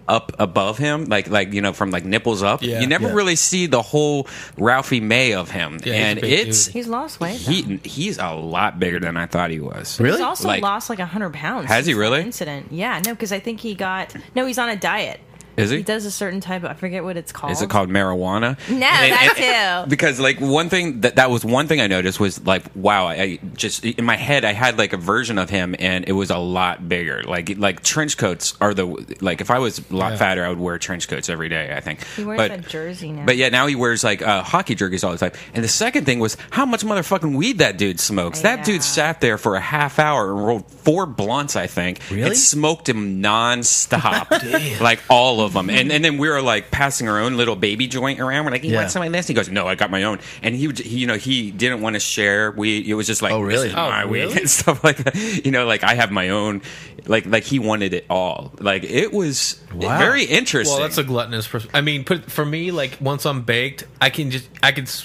up above him, from nipples up. Yeah. You never really see the whole Ralphie May of him, Yeah, and He's lost weight. he's a lot bigger than I thought he was. Really? He's also lost 100 pounds. Has he since really? that incident? Yeah, no, because I think he's on a diet. Is he? He does a certain type of, I forget what it's called. Is it called marijuana? No, that too. Because like one thing that was one thing I noticed was like, wow, I just in my head I had like a version of him and it was a lot bigger. Like trench coats are if I was a lot fatter, I would wear trench coats every day, I think. He wears a jersey now. But yeah, now he wears like hockey jerseys all the time. And the second thing was how much motherfucking weed that dude smokes. That dude sat there for a half hour and rolled 4 blunts, I think. Really? And smoked him nonstop. Like all of them. And then we were like passing our own little baby joint around. We're like, you want some of this? He goes, no, I got my own. And he he didn't want to share weed. It was just like, this is my weed and stuff like that. Like I have my own. Like he wanted it all. Like it was very interesting. Well, that's a gluttonous person. I mean, for me, like once I'm baked, I can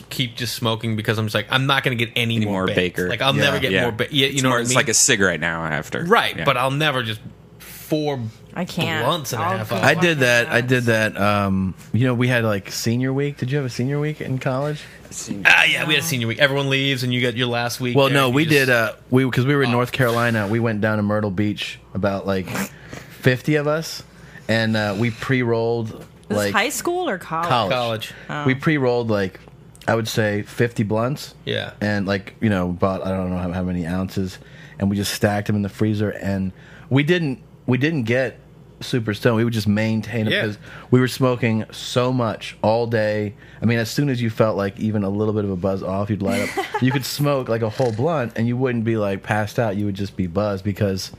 keep just smoking because I'm just like I'm not going to get any more baker. Like I'll never get more. You know what I mean? It's like a cigarette now after. Right, but I'll never just 4 I can't. blunts and a half. I did that. We had like senior week. Did you have a senior week in college? Yeah, we had a senior week. Everyone leaves, and you get your last week. Well, no, we did. Because we were in North Carolina, we went down to Myrtle Beach, about like 50 of us, and we pre-rolled. This is high school or college? College. Oh. We pre-rolled like I would say 50 blunts. Yeah. And like about I don't know how many ounces, and we just stacked them in the freezer, and we didn't get super stoned. We would just maintain it because we were smoking so much all day. I mean, as soon as you felt like even a little bit of a buzz off, you'd light up. You could smoke like a whole blunt and you wouldn't be like passed out. You would just be buzzed because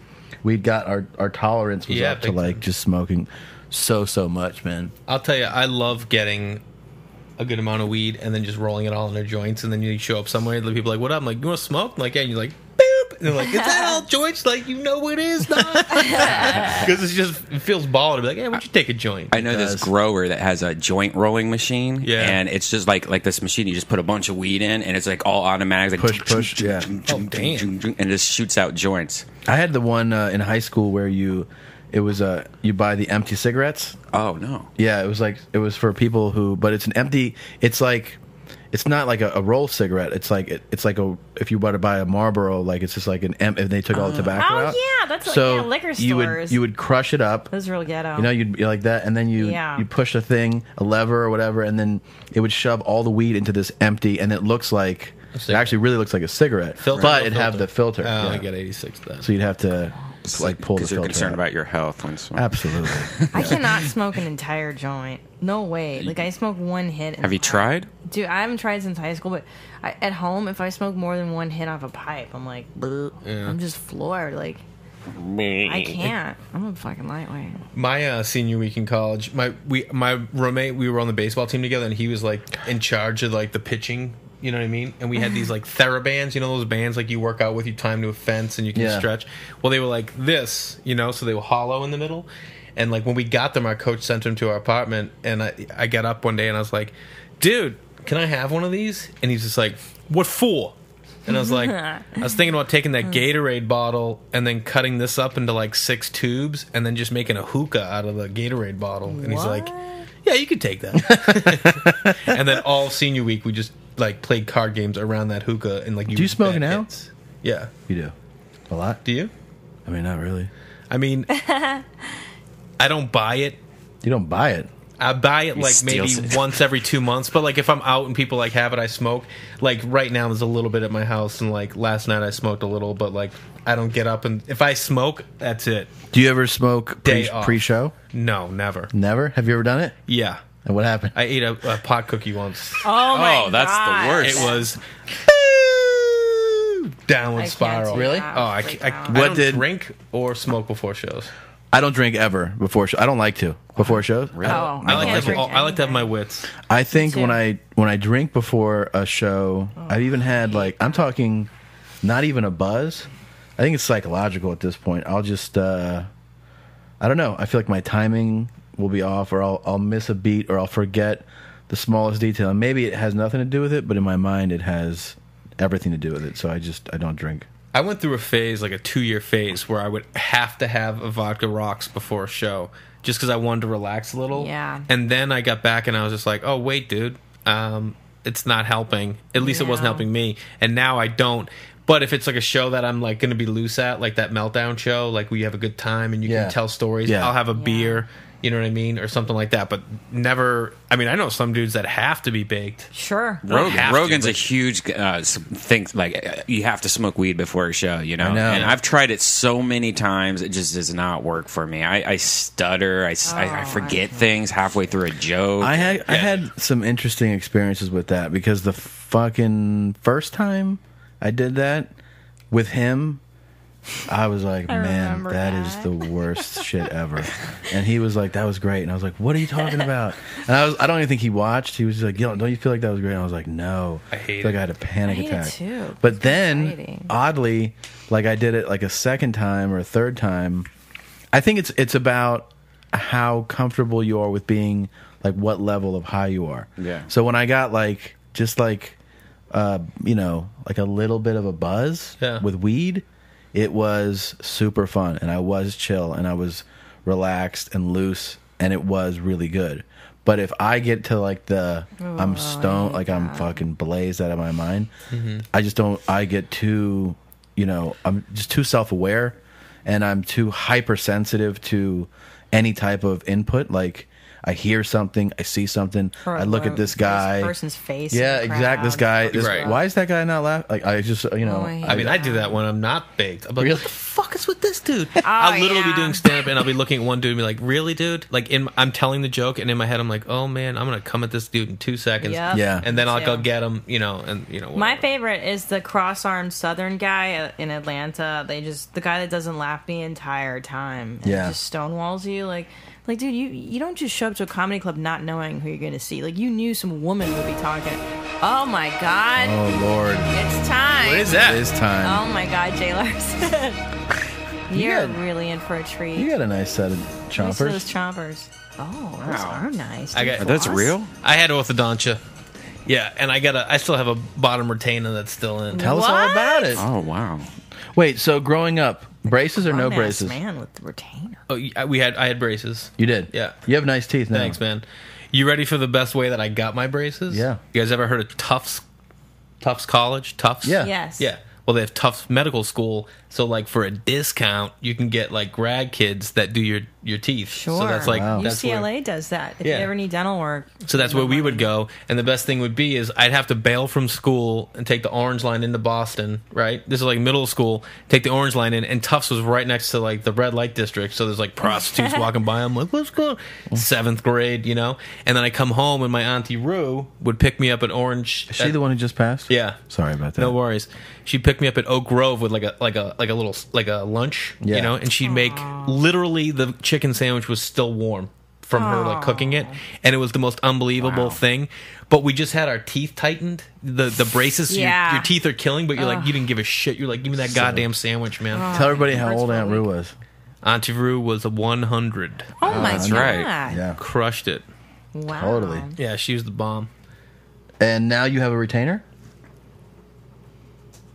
we'd got our tolerance was up to like just smoking so much, man. I'll tell you, I love getting a good amount of weed and then just rolling it all in their joints, and then you show up somewhere and the people are like, what up? I'm like, you want to smoke? I'm like, yeah. And you're like, boop. And they're like, is that all joints? Like, you know what it is, dog? Because it feels baller to be like, hey, why don't you take a joint? I know this grower that has a joint rolling machine. Yeah. And it's just like this machine, you just put a bunch of weed in and it's like all automatic. Like push. Yeah. And it just shoots out joints. I had the one in high school where you buy the empty cigarettes. Oh no. Yeah, it was for people who, but it's an empty. It's like, it's not like a roll cigarette. It's like if you were to buy a Marlboro, like it's just like if they took all the tobacco out. Oh yeah, that's like liquor stores. You would crush it up. That's real ghetto. You'd like that, and then you push a lever or whatever, and then it would shove all the weed into this empty, and it actually really looks like a cigarette, but it'd have the filter. Oh, I get 86 then. So you'd have to like pull the filter. Because you're concerned about your health when smoking. Absolutely. I cannot smoke an entire joint. No way. Like I smoke one hit. Have you tried? Dude, I haven't tried since high school, but at home, if I smoke more than one hit off a pipe, I'm like, I'm just floored. Like, I can't. I'm a fucking lightweight. My senior week in college, my roommate, we were on the baseball team together, and he was like in charge of like the pitching. You know what I mean? And we had these like TheraBands, those bands like you work out with, you time to a fence and you can stretch. Well, they were like this, so they were hollow in the middle. And like when we got them, our coach sent them to our apartment, and I got up one day and I was like, dude, can I have one of these? And he's just like, what for? And I was like, I was thinking about taking that Gatorade bottle and then cutting this up into like 6 tubes and then just making a hookah out of the Gatorade bottle. And he's like, yeah, you could take that. And then all senior week we just like played card games around that hookah and like. Do you smoke now? Hits. Yeah, you do. A lot. Do you? I mean, not really. I mean, I don't buy it. You don't buy it. I buy it like maybe once every 2 months, but like if I'm out and people like have it, I smoke. Like right now, there's a little bit at my house, and like last night I smoked a little, but like I don't get up and if I smoke, that's it. Do you ever smoke pre-show? No, never. Never? Have you ever done it? Yeah. And what happened? I ate a pot cookie once. Oh my god! That's the worst. It was downward spiral. Really? Oh, I don't drink or smoke before shows. I don't drink ever before shows. I don't like to before shows. Really? Oh, I like to have my wits. I think when I drink before a show, I've even had like I'm talking, not even a buzz. I think it's psychological at this point. I'll just I don't know. I feel like my timing will be off, or I'll miss a beat, or I'll forget the smallest detail. And maybe it has nothing to do with it, but in my mind it has everything to do with it. So I don't drink. I went through a phase, like a 2-year phase, where I would have to have a vodka rocks before a show, just because I wanted to relax a little. Yeah. And then I got back and I was just like, oh wait, dude, it's not helping. At least it wasn't helping me. And now I don't. But if it's like a show that I'm like going to be loose at, like that Meltdown show, like we have a good time and you can tell stories, I'll have a beer You know what I mean? Or something like that. But never... I mean, I know some dudes that have to be baked. Sure. Rogan's a huge thing. Like, you have to smoke weed before a show, you know? I know. And I've tried it so many times, it just does not work for me. I stutter. I forget things halfway through a joke. I had some interesting experiences with that because the fucking first time I did that with him, I was like, man, that is the worst shit ever. And he was like, that was great. And I was like, what are you talking about? And I don't even think he watched. He was just like, yo, don't you feel like that was great? And I was like, no. I hate like I had a panic attack. It too. But then, oddly, like I did it like a second time or a third time. I think it's about how comfortable you are with being, like what level of high you are. Yeah. So when I got like, just like, like a little bit of a buzz with weed, it was super fun, and I was chill, and I was relaxed and loose, and it was really good. But if I get to like I'm stoned, like I'm fucking blazed out of my mind, I just don't. I get too, I'm just too self-aware, and I'm too hypersensitive to any type of input. Like I hear something, I see something, I look at this guy, this person's face. Yeah, in the exactly. This guy. Right. Why is that guy not laughing? Like I just, I mean, I do that when I'm not baked. I'm like, Really? what the fuck is with this dude? I'll literally be doing stand-up, and I'll be looking at one dude and be like, really, dude? Like, I'm telling the joke, and in my head, I'm like, oh, man, I'm going to come at this dude in 2 seconds. Yep. Yeah. And then I'll go get him, and, whatever. My favorite is the cross-armed Southern guy in Atlanta. The guy that doesn't laugh the entire time. And just stonewalls you. Like, dude, you don't just show up to a comedy club not knowing who you're going to see. Like, you knew some woman would be talking. Oh, my God. Oh, Lord. It's time. What is that? It is time. Oh, my God, Jay Larson. You're really in for a treat. You got a nice set of chompers. Those chompers. Oh, those are nice. Are those real? I had orthodontia. Yeah, and I still have a bottom retainer that's still in. Tell us all about it. Oh, wow. Wait, so growing up, braces or no Grown-ass braces? man with the retainer. Oh, I had braces. You did? Yeah. You have nice teeth now. Thanks, man. You ready for the best way that I got my braces? Yeah. You guys ever heard of Tufts College? Tufts? Yeah. Yes. Yeah. Well, they have Tufts Medical School, so like for a discount, you can get like grad kids that do your teeth. Sure. So that's like that's UCLA does that. If you ever need dental work. So that's where we would go, and the best thing would be is I'd have to bail from school and take the Orange Line into Boston. Right, this is like middle school. Take the Orange Line in, and Tufts was right next to like the red light district. So there's like prostitutes walking by. I'm like, what's going on? 7th grade, And then I come home, and my auntie Rue would pick me up at Orange. Is she the one who just passed? Yeah. Sorry about that. No worries. She'd pick me up at Oak Grove with like a lunch, and she'd make literally the chicken sandwich was still warm from her like cooking it, and it was the most unbelievable thing. But we just had our teeth tightened, the braces. Your teeth are killing, but you're like you didn't give a shit. You're like, give me that goddamn sandwich, man. Tell everybody how old Aunt Rue was. Auntie Rue was a 100. Oh my that's God. right. Yeah, Crushed it. Wow. totally. Yeah, she was the bomb. And now you have a retainer?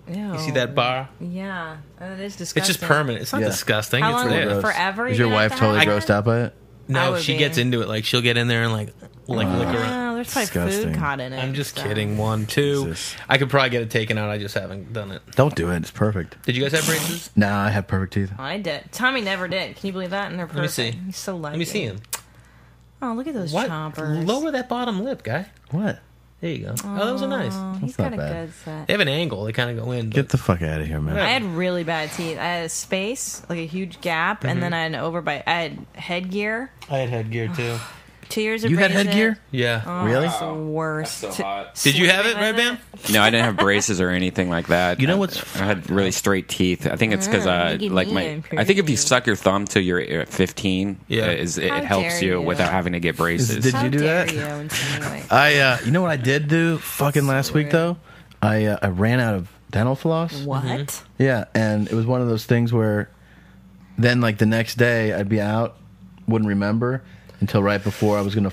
Ew. You see that bar? Yeah, that is disgusting. It's just permanent. It's not disgusting. How It's long? there. gross. Forever? Is you your have wife to have totally that? grossed out by it? I No, would she be. gets into it. Like she'll get in there and like lick around. Oh, there's probably Disgusting. food caught in it. I'm just so. kidding. 1, 2. Jesus. I could probably get it taken out. I just haven't done it. Don't do it. It's perfect. Did you guys have braces? Nah, I have perfect teeth. I did. Tommy never did. Can you believe that? And they're perfect. me see. He's so lucky. Let me see him. Oh, look at those What? chompers. Lower that bottom lip, guy. What? There you go. Oh, those are nice. He's That's got a not bad. good set. They have an angle. They kind of go in. Get the fuck out of here, man. I had really bad teeth. I had a space, like a huge gap, and then I had an overbite. I had headgear. I had headgear too. 2 years of You had braces. headgear? Yeah. Oh, Really? it's the worst. Did you have it, Sleeping Redban? with No, I didn't have braces or anything like that. You know what's I had really straight teeth. I think it's because look at like me, I think if you suck your thumb till you're 15, Yeah. it How helps dare you you. without having to get braces. Did How you do dare that? you insinuate? You know what I did do fucking last week though? I ran out of dental floss. What? Yeah, and it was one of those things where then like the next day I'd be out, wouldn't remember until right before I was gonna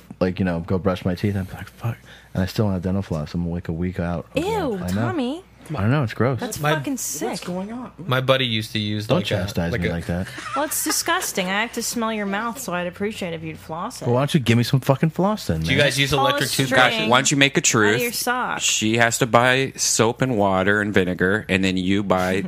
go brush my teeth. I'd be like, fuck, and I still don't have dental floss. I'm like a week out. Ew, I know. Tommy. I don't know. It's gross. That's fucking sick. My buddy used to use Don't like chastise me like that. Well, it's disgusting. I have to smell your mouth, so I'd appreciate it if you'd floss it. Well, why don't you give me some fucking floss then? Do you man? guys use Pull a electric string. toothbrushes? Why don't you make a Out of your truth? sock. She has to buy soap and water and vinegar, and then you buy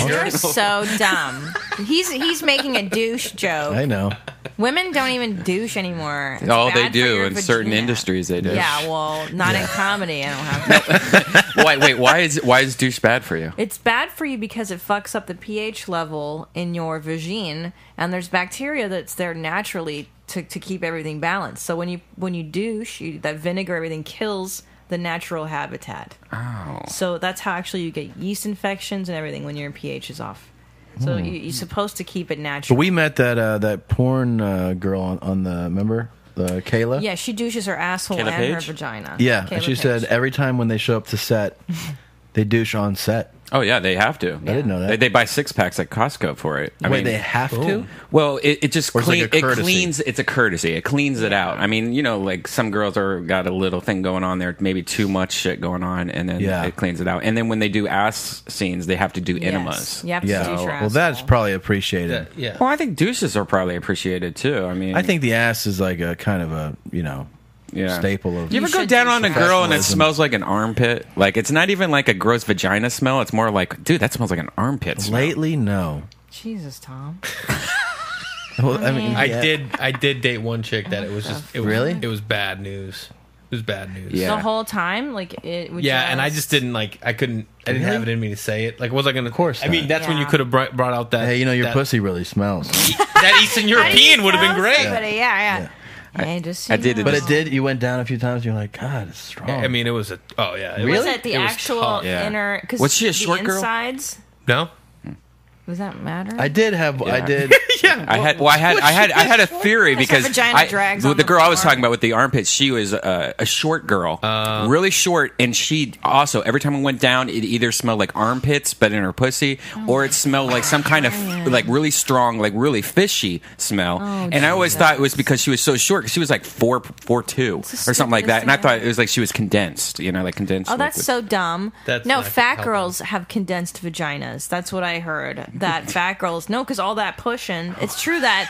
You're so dumb. He's making a douche joke. I know. Women don't even douche anymore. It's Oh, they bad for do your in certain vagina. industries. They do. Yeah, well, not in comedy. I don't have to. Wait. Why is douche bad for you? It's bad for you because it fucks up the pH level in your vagine, and there's bacteria that's there naturally to keep everything balanced. So when you douche, that vinegar, everything kills the natural habitat. Oh. So that's how actually you get yeast infections and everything when your pH is off. So you're supposed to keep it natural. But we met that porn girl on the, remember? The Kayla? Yeah, she douches her asshole Kayla and her Page? vagina. Yeah, Kayla and she Page. said every time when they show up to set, they douche on set. Oh yeah, they have to. I didn't know that. They buy 6-packs at Costco for it. I Wait, mean, they have to? well, it just Or it's like a it courtesy? cleans. It's a courtesy. It cleans it out. I mean, like some girls are got a little thing going on there, maybe too much shit going on, and then Yeah. it cleans it out. And then when they do ass scenes, they have to do Yes. enemas. You have to Yeah. douche your Well, asshole. that's probably appreciated. Yeah. Well, I think douches are probably appreciated too. I mean, I think the ass is like a kind of a, yeah. staple of. You ever go should down douche on a your girl and it Professionalism. smells like an armpit? Like it's not even like a gross vagina smell. It's more like, dude, that smells like an armpit smell. Lately, no. Jesus, Tom. Well, I mean, I did date one chick that it was Really? It was bad news. It was bad news. Yeah. The whole time, like it. Would Yeah, and I just didn't like. I didn't Really? have it in me to say it. Like, was I gonna? Of course I mean, not. that's when you Yeah. could have brought out that. Hey, your that, pussy really smells. That Eastern European would have been great. Yeah. Hey, just I did you it But know. it did. You went down a few times. You're like, God, it's strong. I mean, it was a. Oh yeah. Really? Was it the It was actual tough. Yeah. inner? Cause Was she a the short girl? insides, No. does that matter? I did have. I Yeah. did. I had a theory because vagina drags on the the girl I was floor. talking about with the armpits, she was a short girl, really short, and she also every time I went down, it either smelled like armpits, but in her pussy, or it smelled like some kind of like really strong, like really fishy smell. And I always thought it was because she was so short, because she was like 4'2" or something like that, and I thought it was like she was condensed, like condensed. Oh, that's liquid. so dumb. That's no, not fat helping. girls have condensed vaginas. That's what I heard. That fat girls, no, because all that pushing. It's true that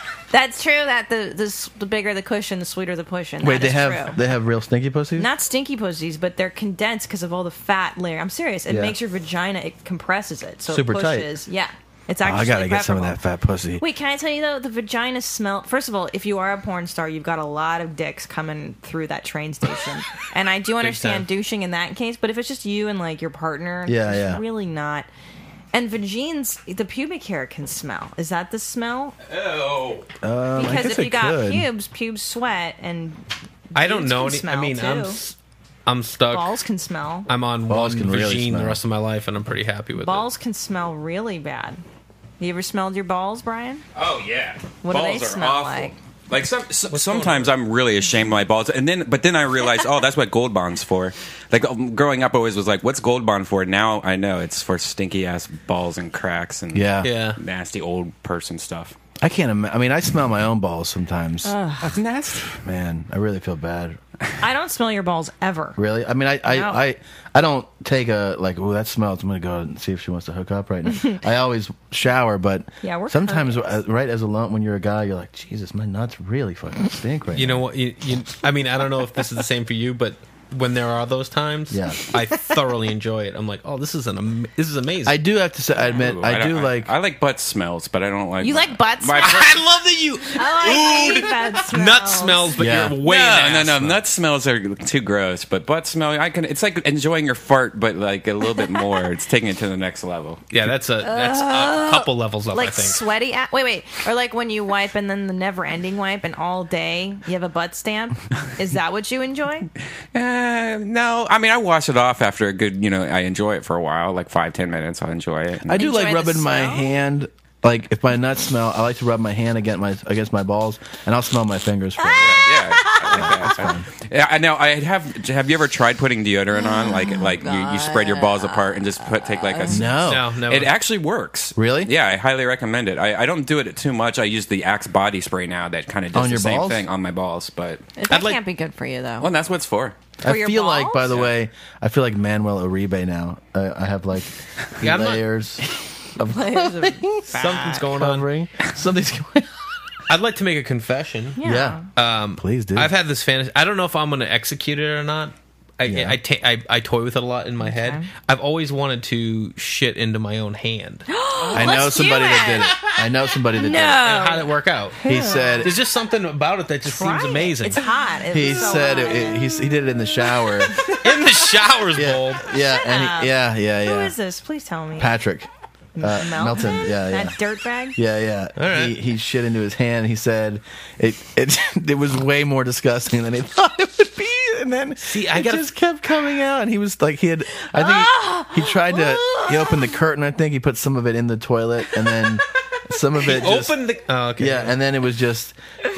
the bigger the cushion, the sweeter the pushing. Wait, That they is have true. they have real stinky pussies. Not stinky pussies, but they're condensed because of all the fat layer. I'm serious. It Yeah. makes your vagina. It compresses it, so Super it tight. pushes. Yeah, it's Oh, actually. I gotta get some of preferable. that fat pussy. Wait, can I tell you though? The vagina smell. First of all, if you are a porn star, you've got a lot of dicks coming through that train station, and I do understand time. douching in that case. But if it's just you and like your partner, Yeah, it's yeah. really not. And vagines, the pubic hair can smell. Is that the smell? Oh. I Because guess if you it got could. pubes sweat, and I don't dudes know. can Any, I smell, mean, too. I'm stuck. Balls can smell. I'm on Balls one can really vagine smell. the rest of my life, and I'm pretty happy with Balls can smell really bad. You ever smelled your balls, Brian? Oh yeah. What do Balls they are smell awful. like? Like sometimes I'm really ashamed of my balls, but then I realized, oh, that's what Gold Bond's for. Like growing up, I always was like, what's Gold Bond for? Now I know it's for stinky ass balls and cracks and Yeah. nasty old person stuff. I can't. I mean, I smell my own balls sometimes. That's nasty. Man, I really feel bad. I don't smell your balls ever. Really? I mean, No. I don't take a like. Oh, that smells. I'm gonna go and see if she wants to hook up right now. I always shower, but Yeah, we're sometimes courteous. right as alone when you're a guy, you're like, Jesus, my nuts really fucking stink right You now. know what? I mean, I don't know if this is the same for you, but when there are those times, Yeah. I thoroughly enjoy it. I'm like, oh, this is amazing. I do have to say, I admit, Ooh, I do don't- like. I like butt smells, but I don't like. You like butt my- smells? I love that you I like bad smells. nut smells, but Yeah. you're way No. Nut smells are too gross, but butt smell, I can. It's like enjoying your fart, but like a little bit more. It's taking it to the next level. Yeah, that's a couple levels up. Like I think. sweaty. Wait. Or like when you wipe and then the never-ending wipe, and all day you have a butt stamp. Is that what you enjoy? No, I mean I wash it off after a good. I enjoy it for a while, like 5-10 minutes. I'll enjoy it. I do Enjoy like the rubbing my smell? hand. Like if my nuts smell, I like to rub my hand against my balls, and I'll smell my fingers for it. Yeah, I know. Have you ever tried putting deodorant on? Like you spread your balls apart and just take like a No. No, never. It actually works. Really? Yeah, I highly recommend it. I don't do it too much. I use the Axe body spray now that kind of does On the your same balls? thing on my balls. But That like- can't be good for you though. well, that's what it's for. For I your feel like, by balls? the way, I feel like Manuel Uribe now. I have like Yeah, I'm not- layers of Something's going on. covering. Something's going on. I'd like to make a confession. Yeah. Please do. I've had this fantasy. I don't know if I'm going to execute it or not. I toy with it a lot in my head. I've always wanted to shit into my own hand. I know somebody that did it. I know somebody that did it. And how did it work out? He said there's just something about it that just seems amazing. It's hot. He said he did it in the shower. In the shower's bold. Yeah, and Who is this? Please tell me. Patrick. Melton, yeah. That dirtbag? Yeah. All right. He shit into his hand. He said it was way more disgusting than he thought it would be. And then just kept coming out. And he was like, he tried to, he opened the curtain, I think. He put some of it in the toilet. And then some of it opened the... Oh, okay. Yeah, and then it was just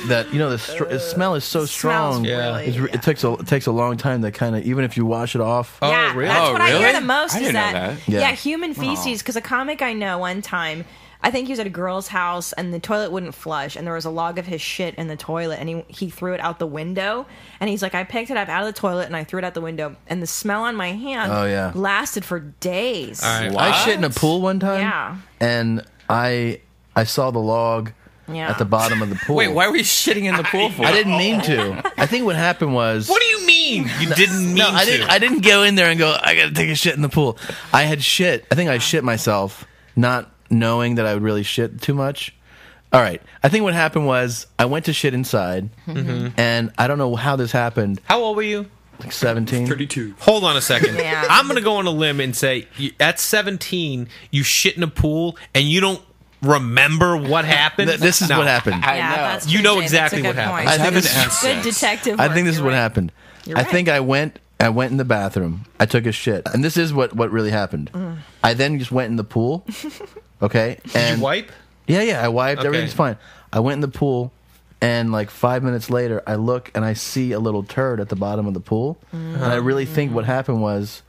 that, the smell is so strong. It takes a long time to kind of, even if you wash it off. Yeah, really? that's what I hear the most I is didn't know that. that. Yeah, human feces. Because a comic I know one time, I think he was at a girl's house and the toilet wouldn't flush and there was a log of his shit in the toilet and he threw it out the window and he's like, I picked it up out of the toilet and I threw it out the window and the smell on my hand lasted for days. All right. I shit in a pool one time. Yeah. And I saw the log at the bottom of the pool. Wait, why were you shitting in the pool for? I didn't mean to. I think what happened was... What do you mean? You didn't mean to? I didn't go in there and go, I gotta take a shit in the pool. I had shit. I think I shit myself, not knowing that I would really shit too much. All right. I think what happened was I went to shit inside, and I don't know how this happened. How old were you? Like 17. 32. Hold on a second. Yeah. I'm going to go on a limb and say, at 17, you shit in a pool, and you don't remember what happened? This is what happened. That's You true, know Jay. exactly That's a what good happened. point. Good detective I think this is work. what You're right. happened. You're I right. think I went in the bathroom. I took a shit. And this is what really happened. I then just went in the pool. Okay? Did you wipe? Yeah, I wiped. Okay. Everything's fine. I went in the pool, and like 5 minutes later, I look and I see a little turd at the bottom of the pool. And I really think what happened was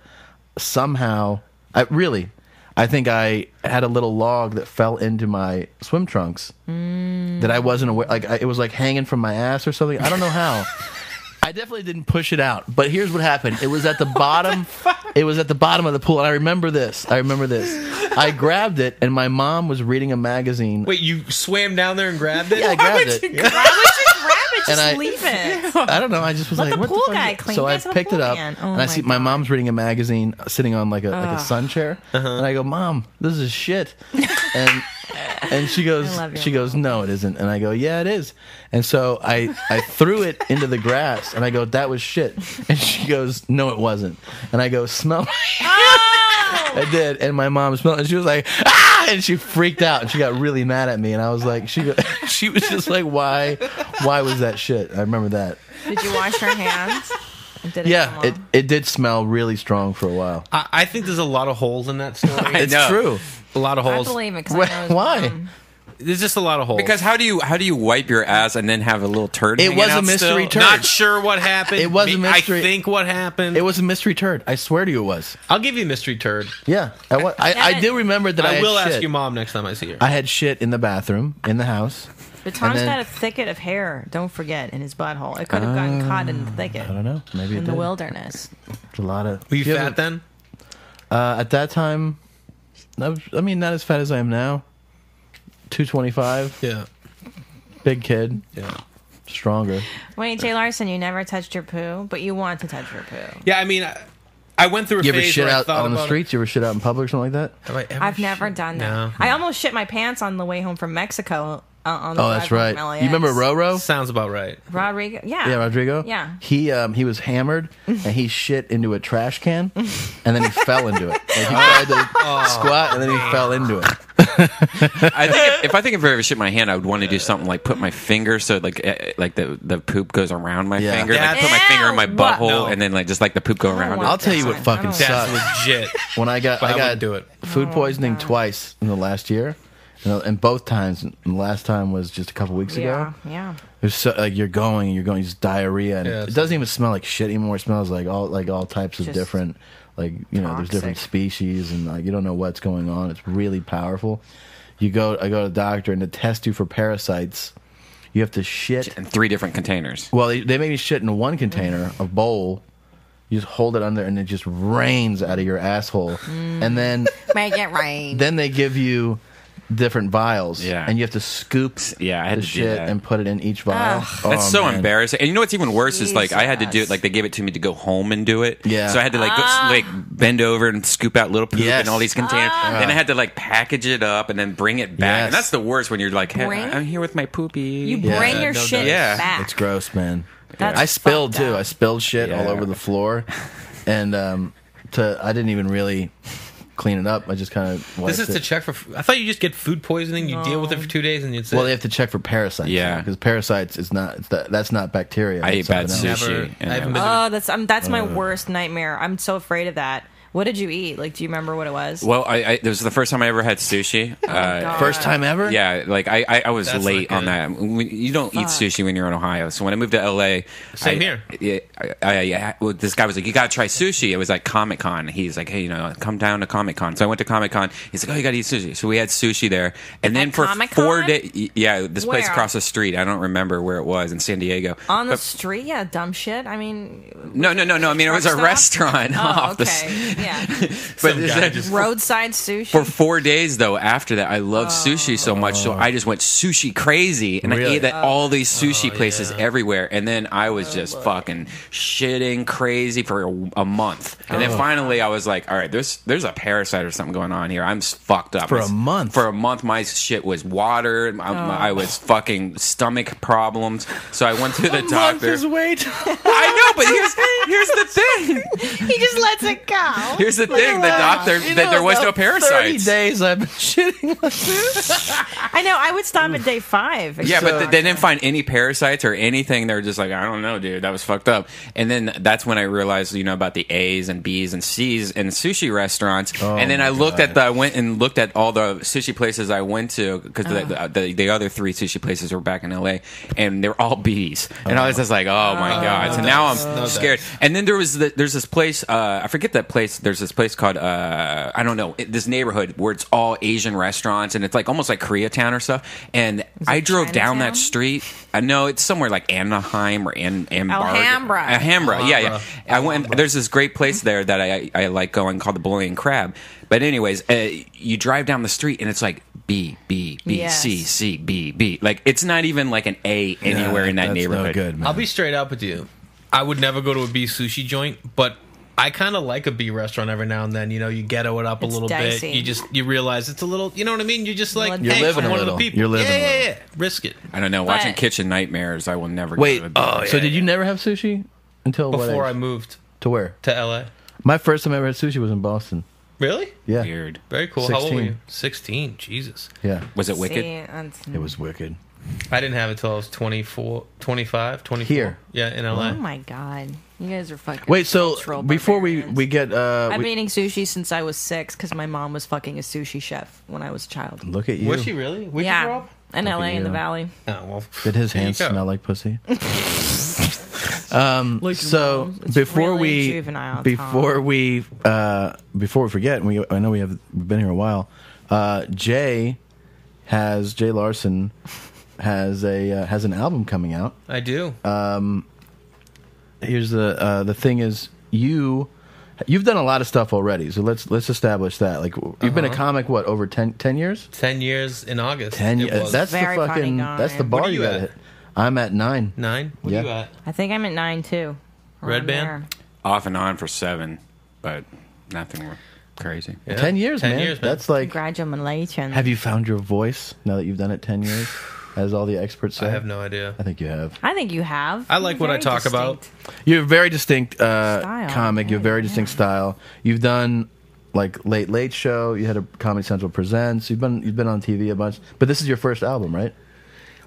somehow, I think I had a little log that fell into my swim trunks that I wasn't aware. Like it was like hanging from my ass or something. I don't know how. I definitely didn't push it out. But here's what happened. It was at the bottom. It was at the bottom of the pool, and I remember this. I grabbed it, and my mom was reading a magazine. Wait, you swam down there and grabbed it? Yeah, I grabbed it. Why would you grab it? Just And leave it. I don't know. I just was Let like, the "What pool the fuck?" guy clean. So I He's a picked pool it up, man. Oh and I see my God. mom's reading a magazine, sitting on like a sun chair, and I go, "Mom, this is shit," and she goes, "No, it isn't," and I go, "Yeah, it is," and so I threw it into the grass, and I go, "That was shit," and she goes, "No, it wasn't," and I go, "Smell." I did, and my mom smelled it, and she was like, "Ah!" and she freaked out, and she got really mad at me, and I was like, she was just like, "Why was that shit?" I remember that. Did you wash your hands? Did It did smell really strong for a while. I think there's a lot of holes in that story. It's true. A lot of I holes. believe it. 'Cause I know his Why? mom. There's just a lot of holes. Because how do you wipe your ass and then have a little turd? It hanging was a out mystery still? turd. Not sure what happened. It was a mystery. I think what happened. It was a mystery turd. I swear to you, it was. I'll give you a mystery turd. Yeah, I do remember that. I will had ask shit. your mom next time I see her. I had shit in the bathroom in the house. But Tom's And then- got a thicket of hair, don't forget, in his butthole. It could have gotten caught in the thicket. I don't know. Maybe In it the did. wilderness. It's a lot of. Were you Do fat have then? At that time, not as fat as I am now. 225. Yeah. Big kid. Yeah. Stronger. Wait, Jay Larson, you never touched your poo, but you want to touch your poo. Yeah, I mean, I went through a You ever phase shit where I out thought on the about streets? You ever shit out in public or something like that? Have I ever I've never done that. No. I almost shit my pants on the way home from Mexico. On the Oh, drive that's home right. from LAX. You remember Roro? Sounds about right. Rodrigo? Yeah. Yeah, Rodrigo. Yeah. He was hammered and he shit into a trash can, and then he fell into it. Like he tried to squat, and then he fell into it. If I ever shit my hand, I would want to do something like put my finger so like the poop goes around my Yeah. finger. Yeah. Like put my finger in my Ew, butthole what? No. and then like just like the poop go around. want I'll tell you what I fucking don't- sucks. That's legit. When I got wouldn't do it. food poisoning twice in the last year, and both times. And the last time was just a couple weeks ago. Yeah. It was so, like you're going, just diarrhea, and Yeah, it doesn't even smell like shit anymore. It smells like all types of Just different, there's different toxic. species, and like you don't know what's going on. It's really powerful. I go to the doctor, and to test you for parasites, you have to shit. In 3 different containers. Well, they make me shit in one container, a bowl. You just hold it under, and it just rains out of your asshole, and then Make it rain. then they give you different vials. Yeah. And you have to scoop I had the to do shit that. and put it in each vial. That's so man. embarrassing. And you know what's even worse is like I had to do it. Like they gave it to me to go home and do it. Yeah. So I had to like bend over and scoop out little poop Yes. in all these containers. Then I had to like package it up and then bring it back. Yes. And that's the worst when you're like, hey, Bring? I'm here with my poopy. You bring your shit back. It's gross, man. That's I spilled fucked too. up. I spilled shit all Yeah. over the floor, and I didn't even really clean it up. I just kind of. This is to check for. I thought you just get food poisoning. You deal with it for 2 days and it's Well, they have to check for parasites. Yeah. because parasites is not. That's not bacteria. I ate That's bad something else. sushi. I haven't been. That's my worst nightmare. I'm so afraid of that. What did you eat? Like, do you remember what it was? Well, it was the first time I ever had sushi. First time ever. Yeah, like I was That's late not on that. You don't eat sushi when you're in Ohio. So when I moved to LA, Same here. Well, this guy was like, "You gotta try sushi." It was like Comic Con. He's like, "Hey, come down to Comic Con." So I went to Comic Con. He's like, "Oh, you gotta eat sushi." So we had sushi there, and then for Comic-Con? 4 days, this place Where? across the street. I don't remember where it was in San Diego. On the But- street? Yeah, dumb shit. I mean, No. I mean, it was a Truck stop? restaurant. oh, off the okay. Yeah. but Some is guy that- just- Roadside sushi. for 4 days though after that I loved sushi so much, so I just went sushi crazy, and Really? I ate at all these sushi places everywhere, and then I was just fucking shitting crazy for a month, and then finally I was like, all right, there's a parasite or something going on here. I'm fucked up. For a month? For a month my shit was water. I was fucking stomach problems, so I went to the doctor. Wait. I know, but here's the thing. he just lets it go. Here's the thing. The doctor that there was no 30 parasites. days I've been shitting like this. I know. I would stop at day 5. Yeah, but they didn't find any parasites or anything. They were just like, I don't know, dude, that was fucked up. And then that's when I realized, about the A's and B's and C's in sushi restaurants. And then I went and looked at all the sushi places I went to, because the other 3 sushi places were back in LA, and they were all B's. And I was just like, oh my god. So now I'm scared. And then there's this place. I forget that place. There's this place called I don't know, this neighborhood where it's all Asian restaurants, and it's like almost like Koreatown or stuff. And I drove down that street. I know it's somewhere like Anaheim or Alhambra. Alhambra. Yeah. I went. There's this great place there that I like going called the Boiling Crab. But anyways, you drive down the street and it's like B B B Yes. C C B B. Like it's not even like an A anywhere in that That's neighborhood. No good, man. I'll be straight up with you. I would never go to a B sushi joint, but I kind of like a B restaurant every now and then. You ghetto it up a It's little dicey. bit. You realize it's a little. You know what I mean? You just like, You're hey, living I'm a one little. of the people. You're living a little. Yeah. Risk it. I don't know. Watching But- Kitchen Nightmares, I will never. Wait. Go to So did you never have sushi until what Before age? I moved To where? to LA. My first time I ever had sushi was in Boston. Really? Yeah. Weird. Very cool. How old were 16. you? 16. Jesus. Yeah. Was it wicked? It was wicked. I didn't have it till I was 24, 25, 24. Here. Yeah, in LA. Oh my god. You guys are fucking. Wait, so cultural before we barbarians. get I've we- been eating sushi since I was 6 because my mom was fucking a sushi chef when I was a child. look at you. Was she really? Where'd you grow Yeah, up? in Look LA at in the you. valley. Oh, well. Did his There you hands go. smell like pussy? Like So mom. It's before really we juvenile, before Tom. we forget, and I know we've been here a while. Jay Larson has an album coming out. I do. Here's the thing is you've done a lot of stuff already, so let's establish that. Like you've been a comic over 10 years? 10 years in August. 10 It years. was. That's Very the funny fucking guy. that's the What bar are you you gotta at? hit. I'm at 9. 9? What Yeah. are you at? I think I'm at 9 too. Around Redban? there. Off and on for 7, but nothing crazy. Yeah. 10 years, 10 man. years, man. That's like Congratulations. have you found your voice now that you've done it 10 years? As all the experts say. I have no idea. I think you have. I think you have. I like what I Very talk about. distinct. You're a very distinct Style. comic. You have a very distinct style. You've done like Late Show. You had a Comedy Central Presents. You've been on TV a bunch. But this is your first album, right?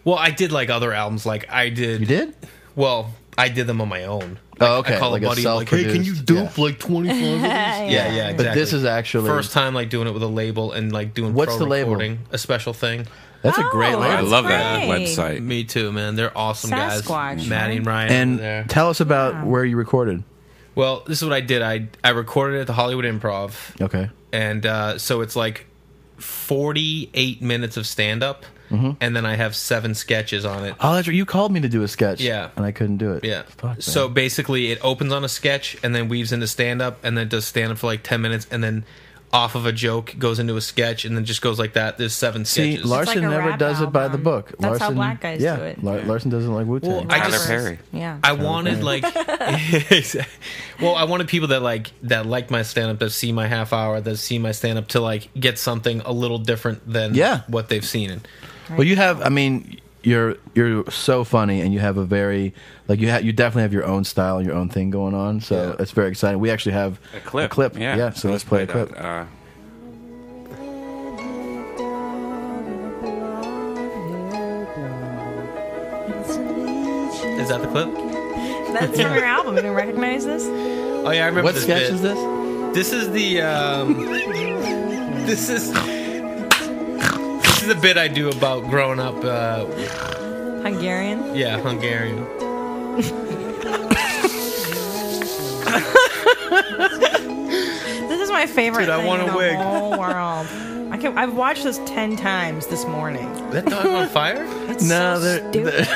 Well, I did like other albums. Like I did. You did? Well, I did them on my own. Oh, okay. I call Like a a buddy like, hey, can you self-produced, dope like 25 of these? Yeah, exactly. But this is actually first time like doing it with a label and like doing What's pro the label? recording, a special thing. That's a great Oh, label. I That's love that great. website. Me too, man. They're awesome guys. Sasquatch, Maddie and Ryan And over there. tell us about where you recorded. Well, this is what I did. I recorded at the Hollywood Improv, Okay. and so it's like 48 minutes of stand up, and then I have 7 sketches on it. Oh, that's right. You called me to do a sketch. Yeah. And I couldn't do it. Yeah. Fuck, So man. basically, it opens on a sketch and then weaves into stand up, and then does stand up for like 10 minutes, and then off of a joke, goes into a sketch, and then just goes like that. There's 7 sketches. See, Larson like a never rap does it by the album. book. That's Larson, how black guys do it. Larson doesn't like Wu-Tang. Well, I just Perry. Yeah. I wanted like, well, I wanted people that like my stand up, that see my half hour, that see my stand up, to like get something a little different than what they've seen. Well, you have. I mean, you're so funny, and you have a very you definitely have your own style and your own thing going on. So it's very exciting. We actually have A clip. Yeah. So let's play a clip. that. Is that the clip? That's from your album. You don't recognize this? Oh yeah, I remember. What this sketch bit. is this? This is the this is the bit I do about growing up. Hungarian? Yeah, Hungarian. This is my favorite Dude, I thing want a in the wig. whole world. I've watched this 10 times this morning. That dog on fire? It's so stupid.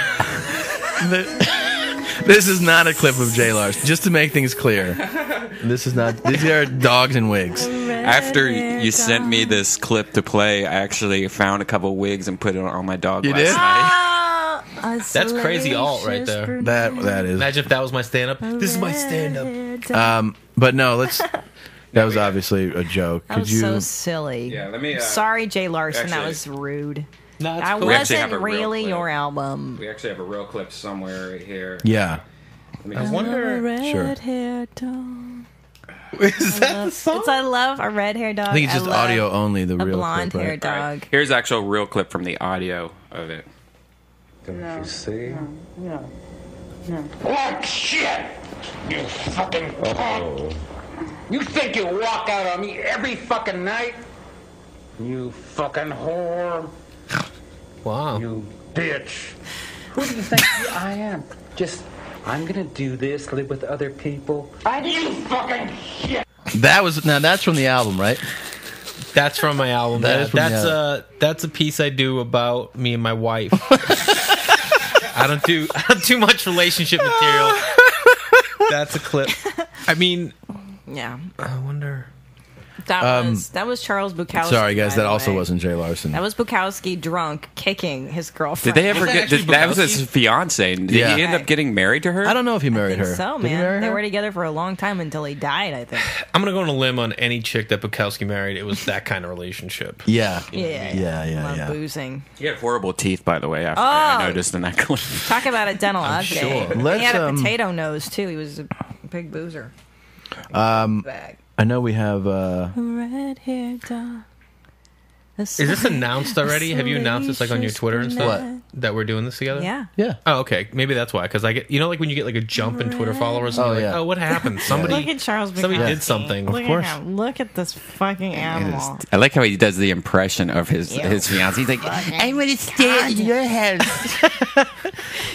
This is not a clip of Jay Larson. Just to make things clear, this is not. These are dogs and wigs. After you sent me this clip to play, I actually found a couple wigs and put it on my dog You last did? night. That's crazy alt right there. That is. Imagine if that was my stand up. This is my stand up. But no, let's. That was obviously a joke. That was so silly. Yeah, let me. Sorry, Jay Larson. That actually- was rude. No, That We actually have wasn't a real really clip. your album. We actually have a real clip somewhere right here. Yeah. I wonder. Sure. Red-haired dog. Is that the song? I love a red-haired dog. I think it's just love audio only. The a real blonde-haired clip, right? dog. Right. Here's actual real clip from the audio of it. Don't you see? Black shit! You fucking punk! You think you walk out on me every fucking night? You fucking whore! Wow. You bitch! Who do you think I am? I'm gonna do this, live with other people. You fucking shit! That's from the album, right? That's from my album. That yeah. is from the That's a piece I do about me and my wife. I don't do much relationship material. That's a clip. I mean, Yeah. I wonder. That was Charles Bukowski. Sorry, guys. by That the also way. wasn't Jay Larson. That was Bukowski drunk kicking his Did girlfriend. they ever Was that get? actually That was Bukowski? his fiance. Did Yeah. he end up getting married to her? I don't know if he married I think her. so, Did he marry man. They her? were together for a long time until he died, I think. I'm gonna go on a limb on any chick that Bukowski married. It was that kind of relationship. Yeah. Love Yeah. boozing. He had horrible teeth, by the way. After I Oh. noticed in that clip. Talk about a dental update. sure. Let's, He had a potato nose, too. He was a big boozer. Bag. I know we have. Red-haired dog. Is this announced already? Have you announced this like on your Twitter and stuff? What? That we're doing this together? Yeah. Yeah. Oh, okay. Maybe that's why. Because I get, like when you get like a jump in Twitter followers. And Oh, you're yeah. like, oh, what happened? Somebody. Look at Charles Bukowski. Somebody did something. Look Of course. At him. Look at this fucking animal. I like how he does the impression of his fiance. He's like, I want to stay in your house.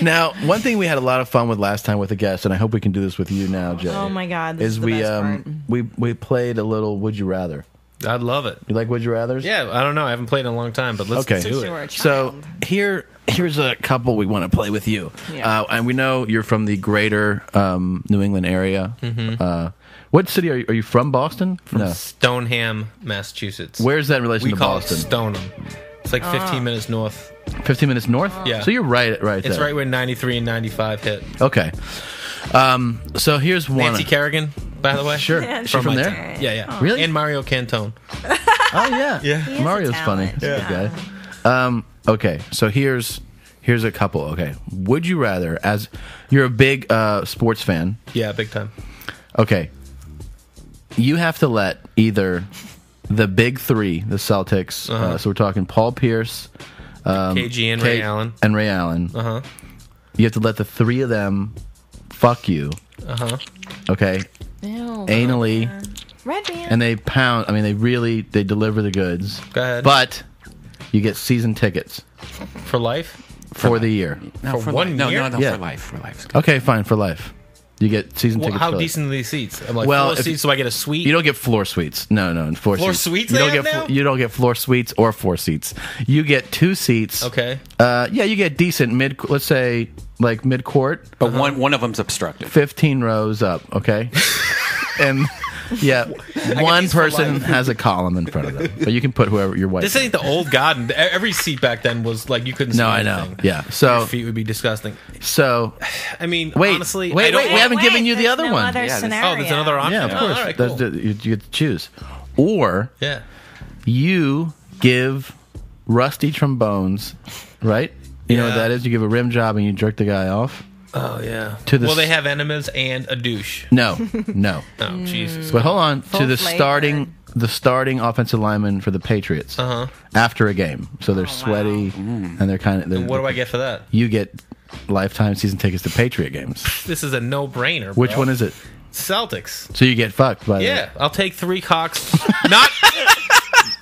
Now, one thing we had a lot of fun with last time with a guest, and I hope we can do this with you now, Jay. Oh my God, this Is is the we best part. we played a little Would You Rather. I'd love it. You like Would You Rathers? Yeah, I don't know. I haven't played in a long time, but let's Okay. do You were a it. So child. here's a couple we want to play with you, Yeah. and we know you're from the greater New England area. Mm-hmm. What city are you? Are you from Boston? No. Stoneham, Massachusetts. Where's that in relation we to call Boston? it Stoneham. It's like 15 minutes north. 15 minutes north. Yeah. So you're right It's there. right where 93 and 95 hit. Okay. So here's one. Nancy Kerrigan, by the way. Sure. Yeah, She's from my there. town. Yeah, yeah. Really? And Mario Cantone. Oh yeah. Yeah. He has a Mario's funny. talent. He's a good guy. Okay. So here's a couple. Okay. Would you rather, as you're a big sports fan? Yeah, big time. Okay. You have to let either the big three, the Celtics. So we're talking Paul Pierce, KG and Ray Allen. and Ray Allen. Uh-huh. You have to let the three of them fuck you. Uh-huh. Okay. Ew. Anally, Redban. and they pound. I mean, they deliver the goods. Go ahead. But you get season tickets For life? for the year. No, For one life. year? No, Yeah. for life. For life. Okay, fine, for life. You get season Well, tickets. how for life. decent are these seats? I'm like, Well, floor if- seats, so I get a suite? You don't get floor suites. No, floor suites You they don't have get now? you don't get floor suites or 4 seats. You get 2 seats. Okay. Yeah, you get decent mid. Let's say like mid court, But one of them's obstructed. 15 rows up. Okay, and Yeah, one these for person life. has a column in front of them, but you can put whoever your wife. This ain't the old garden. Every seat back then was like you couldn't. No, see I know. anything. Yeah, so Your feet would be disgusting. So I mean, wait, honestly, wait, I don't we haven't given you the there's other no one. Other scenario. Oh, there's another option. Yeah, of course. All right, cool. You get to choose, or Yeah. you give rusty trombones, right? You know what Yeah. that is? You give a rim job and you jerk the guy off. Oh yeah. To the Well, they have enemas and a douche. No. Oh Jesus. But hold on Full to the flavor. starting offensive lineman for the Patriots after a game. So they're sweaty and they're kind of. And what do I get for that? You get lifetime season tickets to Patriot games. This is a no-brainer. Which bro. one is it? Celtics. So you get fucked by Yeah, I'll take 3 cocks.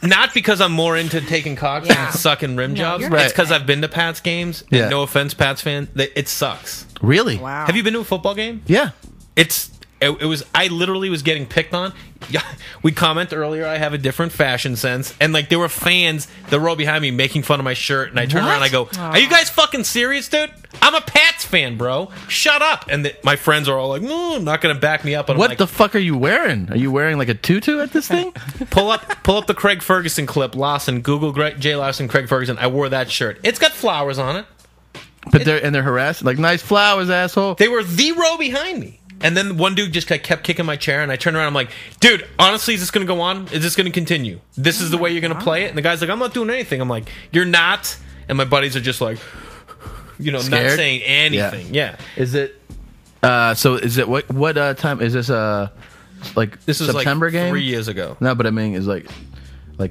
Not because I'm more into taking cocks and sucking rim jobs. you're Right. It's because I've been to Pats games. And Yeah. no offense, Pats fan, it sucks. Really? Wow. Have you been to a football game? Yeah. It was. I literally was getting picked on. Yeah, we commented earlier. I have a different fashion sense, and like there were fans, the row behind me, making fun of my shirt, and I turned around and I go, "Are you guys fucking serious, dude? I'm a Pats fan, bro. Shut up!" And my friends are all like, "No, not going to back me up." And I'm What like, the fuck are you wearing? Are you wearing like a tutu at this thing? pull up the Craig Ferguson clip, Larson. Google Jay Larson, Craig Ferguson. I wore that shirt. It's got flowers on it. But they're harassed. Like, nice flowers, asshole. They were the row behind me. And then one dude just kept kicking my chair, and I turned around. I'm like, dude, honestly, is this going to go on? Is this going to continue? This is the way you're going to play it? And the guy's like, I'm not doing anything. I'm like, you're not. And my buddies are just like, not Scared? saying anything. Yeah. Is it? So is it what time is this? Like This is September like game? 3 years ago. No, but I mean, is like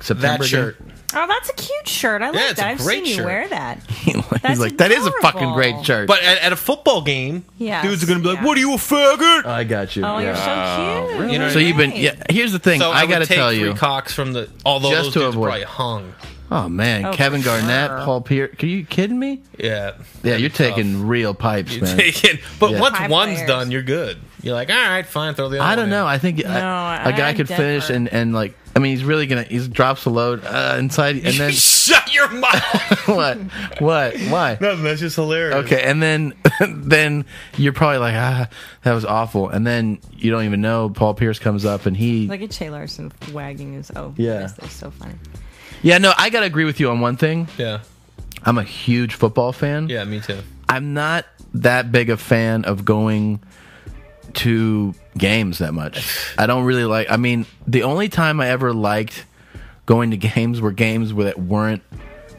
September That shirt. game? Oh, that's a cute shirt. I like it's that. a I've great seen you shirt. wear that. He's That's like, that is a fucking adorable. great shirt. But at a football game, Yes, dudes are going to be like, yeah. what are you, a faggot? I got you. Oh, yeah. you're so cute. You know what So I you've been. Great. Yeah. Here's the thing. So I got to would take tell 3 you. cocks from the. Although Just those to dudes avoid- probably hung. Oh man, Oh, Kevin for Garnett, sure. Paul Pierce. Are you kidding me? Yeah. Yeah, you're Tough. taking real pipes, You're man. taking, but Yeah. once High one's players. done, you're good. You're like, all right, fine, throw the other I one don't in. know. I think a guy I could finish differ. and like. I mean, he's really gonna. He drops the load inside, and then Shut your mouth. what? Why? Nothing. That's just hilarious. Okay, and then you're probably like, that was awful, and then you don't even know. Paul Pierce comes up and he. Look at Jay Larson wagging his. Oh, Yeah. yes, they're so funny. Yeah, no, I gotta agree with you on one thing. Yeah. I'm a huge football fan. Yeah, me too. I'm not that big a fan of going to games that much. I don't really like. I mean, the only time I ever liked going to games were games that weren't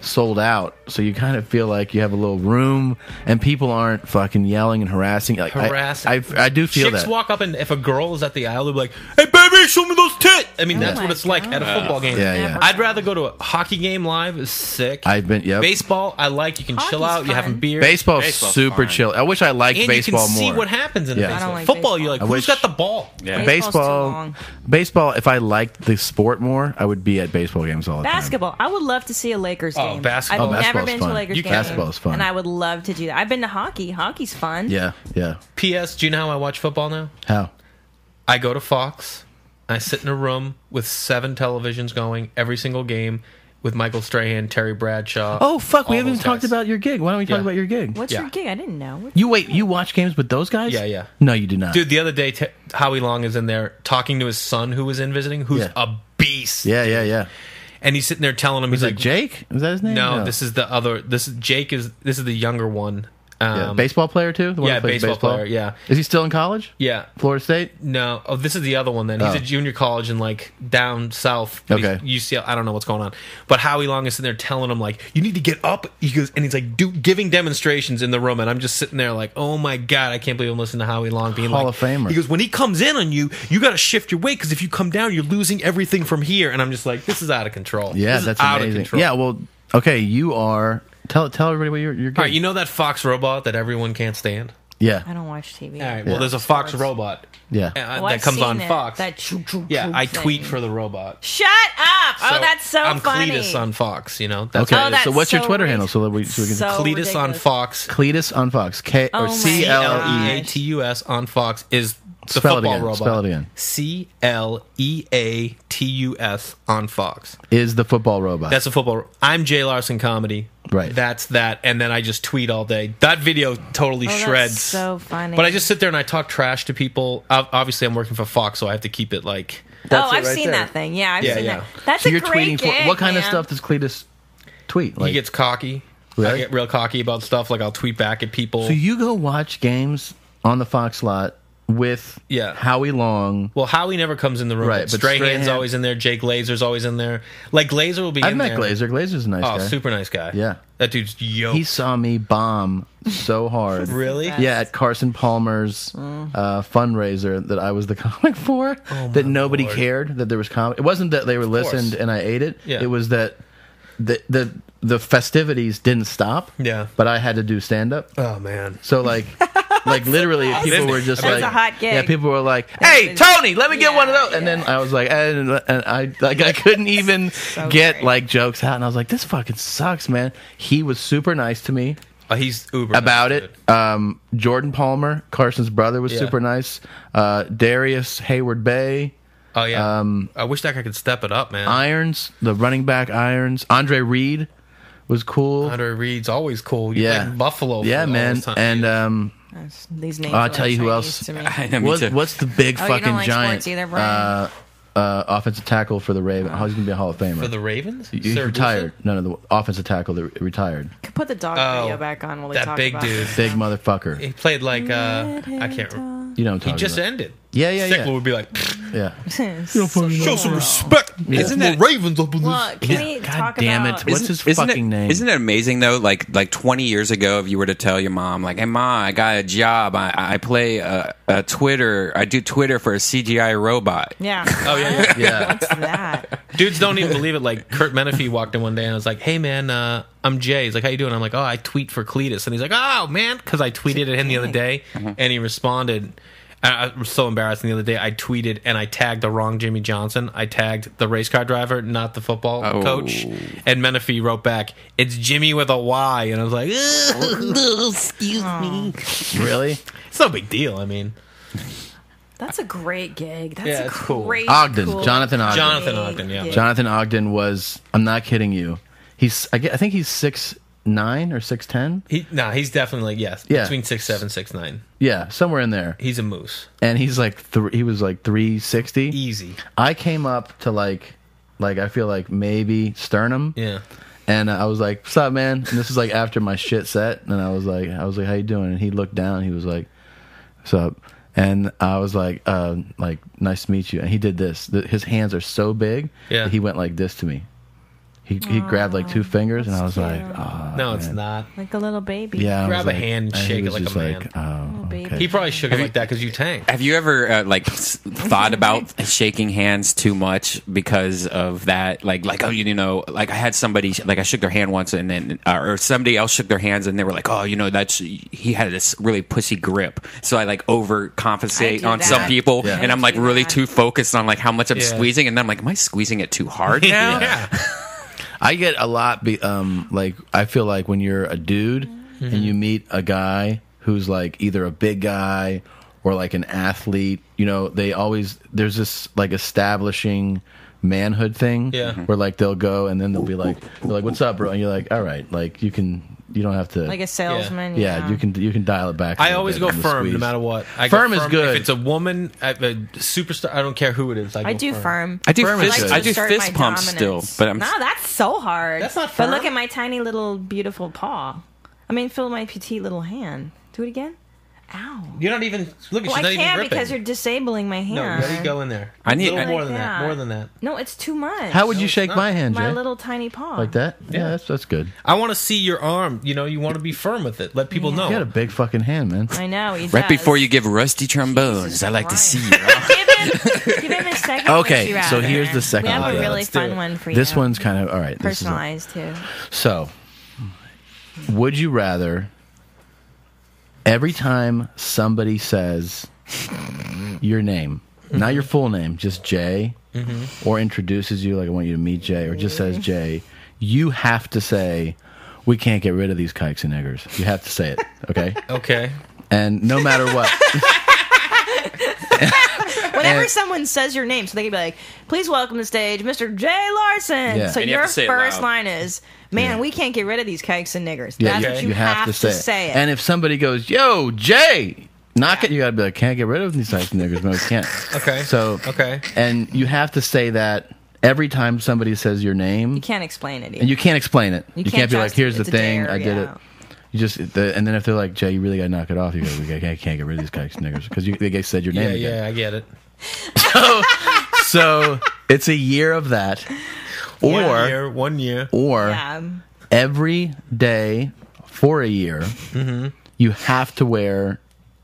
sold out, so you kind of feel like you have a little room and people aren't fucking yelling and harassing. Like, I do feel Chicks that. walk up and if a girl is at the aisle, they'll be like, "Hey, baby, show me those tits." I mean, that's my what it's like at a football game. Yeah, yeah. I'd rather go to a hockey game live. Is sick. I've been. Yep. Baseball, I like. You can chill Hockey's out. You're having fun. beer. Baseball's Baseball's super fine. chill. I wish I liked and baseball you can see more. what happens in Yeah. baseball. I don't like Football, baseball. you're like, I who's wish- got the ball? Yeah. Baseball's too Baseball, long. baseball. If I liked the sport more, I would be at baseball games all the time. Basketball. I would love to see a Lakers Oh, game. basketball. I've never Basketball's been to a fun. Lakers You game. can- Basketball's fun. And I would love to do that. I've been to hockey. Hockey's fun. Yeah, yeah. P.S. Do you know how I watch football now? How? I go to Fox. I sit in a room with 7 televisions going every single game with Michael Strahan, Terry Bradshaw. Oh fuck! We all haven't even those talked guys. about your gig. Why don't we talk Yeah. about your gig? What's Yeah. your gig? I didn't know. You wait. You watch games with those guys? Yeah, yeah. No, you do not. Dude, the other day, Howie Long is in there talking to his son who was in visiting, who's Yeah. a beast. Yeah, yeah, yeah. And he's sitting there telling him, Was he's it like, Jake? Was that his name? No, this is the other. This is Jake. This is the younger one. Yeah. Baseball player too. The one yeah, that plays baseball player, yeah. Is he still in college? Yeah. Florida State. No, oh, this is the other one. Then he's Oh. a junior college in like down south. Okay. UCL. I don't know what's going on, but Howie Long is sitting there telling him like, "You need to get up." He goes, and he's like, giving demonstrations in the room, and I'm just sitting there like, "Oh my god, I can't believe I'm listening to Howie Long being Hall like, of Famer. He goes, "When he comes in on you, you got to shift your weight because if you come down, you're losing everything from here." And I'm just like, "This is out of control." Yeah, This is that's out amazing. Of control. Yeah, well, okay, you are. Tell everybody what your gig. All right, you know that Fox robot that everyone can't stand? Yeah, I don't watch TV. All right, well, there's a Fox robot yeah. Well, that I've comes seen on it. Fox. That choo, choo, Yeah, choo I thing. tweet for the robot. Shut up! Oh, that's so I'm funny. Cletus on Fox, you know? That's Okay, Oh, that's so what's your so Twitter right. handle so that we can So Cletus on ridiculous. Fox. Cletus on Fox K Oh or my CLE. God. CLEATUS on Fox is The Spell it football again. robot. Spell it again. CLEATUS on Fox. Is the football robot. That's a football. I'm Jay Larson Comedy. Right. That's that. And then I just tweet all day. That video totally shreds. That's so funny. But I just sit there and I talk trash to people. Obviously, I'm working for Fox, so I have to keep it like. I've seen that thing. Yeah, I've seen that. That's so a you're great tweeting gig, what kind of man. stuff does Cletus tweet? He gets cocky. Really? I get real cocky about stuff. Like I'll tweet back at people. So you go watch games on the Fox lot with Howie Long. Well, Howie never comes in the room. Right, But but Strahan's Strahan- always in there. Jay Glazer's always in there. Like Glazer will be I've in met there. Glazer. Glazer's a nice guy. Oh, super nice guy. Yeah. That dude's yoked. He saw me bomb so hard. Really? Yeah, at Carson Palmer's fundraiser that I was the comic for. That nobody cared that there was comedy. It wasn't that they were listened and I ate it. Yeah. It was that the festivities didn't stop. Yeah. But I had to do stand up. Oh man. So like literally people were just That's like a hot gig. Yeah, people were like, "Hey, Tony, let me get one of those." And then I was like, and I couldn't even get great. like jokes out, and I was like, "This fucking sucks, man." He was super nice to me He's uber about nice, it. dude. Jordan Palmer, Carson's brother, was Yeah. super nice. Darius Hayward Bay, Oh yeah. I wish that guy could step it up, man. Irons, the running back Irons. Andre Reed was cool. Andre Reed's always cool. You Yeah. played in Buffalo. Yeah, for all man. this time. And These names. I'll are tell you who Chinese else. to me. I know, me too. What's the big Oh, you don't fucking like giant sports either, Brian? offensive tackle for the Ravens? How's he gonna be a Hall of Famer? for the Ravens, He's Sir retired. No, the offensive tackle that retired. Could put the dog Oh, video back on while we that talk big about dude. this. Big motherfucker. He played like I can't remember. You know what I'm He talking just about. ended. Yeah, yeah, Stickler yeah. would be like, Yeah. show some respect. Isn't More that- Ravens up in Well, this. can we God talk damn about? it. What's his Isn't fucking name? Isn't it amazing though? Like 20 years ago, if you were to tell your mom, like, "Hey mom, I got a job. I play a Twitter. I do Twitter for a CGI robot." Yeah. Oh yeah, Yeah. What's that? Dudes don't even believe it. Like Kurt Menefee walked in one day and I was like, "Hey man, I'm Jay." He's like, "How you doing?" I'm like, "Oh, I tweet for Cletus," and he's like, "Oh man," because I tweeted at him the other day and he responded. I was so embarrassed. And the other day, I tweeted and I tagged the wrong Jimmy Johnson. I tagged the race car driver, not the football coach. And Menefee wrote back, "It's Jimmy with a Y." And I was like, "Excuse me." Really? It's no big deal. I mean, That's a great gig. That's Yeah, a it's cool. great Ogden. cool Jonathan Ogden. Jonathan Ogden, yeah. gig. Jonathan Ogden was. I'm not kidding you. I think he's 6'9" or 6'10". he's definitely like Yeah. between 6'7", 6'9". Yeah, somewhere in there. He's a moose. And he's like he was like 360. Easy. I came up to like I feel like maybe sternum. Yeah. And I was like, "What's up, man?" And this was like after my shit set, and I was like, "How you doing?" And he looked down. He was like, "What's up?" And I was like, "Nice to meet you." And he did this. His hands are so big Yeah. that he went like this to me. He grabbed like two fingers, and I was like, cute. "Oh, No, it's man." not. Like a little baby. Yeah, I Grab was a like- hand and he shake it was like a just man. Oh, baby. okay. He probably shook it like that because you tanked. Have you ever thought about shaking hands too much because of that? Like oh, like I had somebody like I shook their hand once and then or somebody else shook their hands and they were like, "Oh, he had this really pussy grip." So I like I overcompensate do on that. some people, Yeah. and I'm like do really that. too focused on like how much I'm Yeah. squeezing, and then I'm like, "Am I squeezing it too hard now?" Yeah. I get a lot. Like I feel like when you're a dude and you meet a guy who's like either a big guy or like an athlete, there's this like establishing manhood thing. Yeah. Where like they'll go and then they're like, "What's up, bro?" And you're like, "All right, like you don't have to." Like a salesman. yeah, you can dial it back. a I little always bit go on the firm no squeeze. matter what. I Firm go is good. If it's a woman, a superstar, I don't care who it is. I do firm. I do Firm is fist. good. I do Assert fist my pumps dominance. still, but I'm No, that's so hard. That's not But firm. look at my tiny little beautiful paw. I mean, feel my petite little hand. Do it again. Ow. You're not even. Look, Well, she's I not even can't gripping. because you're disabling my No, hand. let me go in there. I need- a little more Like than that. that. More than that. No, it's too much. How would you it's shake not. my hand, my Jay? little tiny paw. Like that? Yeah. Yeah, that's good. I want to see your arm. You want to be firm with it. Let people know. You got a big fucking hand, man. I know. He right does. before you give rusty trombones, I like to see you. give him a second. Okay, would you so rather. here's the second We have one. a Yeah, really let's do fun it. one for you. This one's kind of all right. This is a- personalized too. So, would you rather every time somebody says your name, not your full name, just Jay, or introduces you, like I want you to meet Jay, or just says Jay, you have to say, "We can't get rid of these kikes and niggers." You have to say it, okay? Okay. And no matter what. Whenever someone says your name, so they can be like, "Please welcome to the stage, Mr. Jay Larson." Yeah. So And you have your to say it first loud. line is, "Man, we can't get rid of these kikes and niggers." Yeah, That's what you have to say it. And if somebody goes, "Yo, Jay," knock it. You gotta be like, "Can't get rid of these types of niggers, but we can't." Okay. So and you have to say that every time somebody says your name. You can't explain it either. And you can't explain it. You can't be like, just- "Here's the it's a thing, dare, I did it." You just and then if they're like, "Jay, you really gotta knock it off," you go, "I can't get rid of these kikes and niggers," because they said your name. Yeah, I get it. So it's a year of that, or 1 year, or every day for a year, you have to wear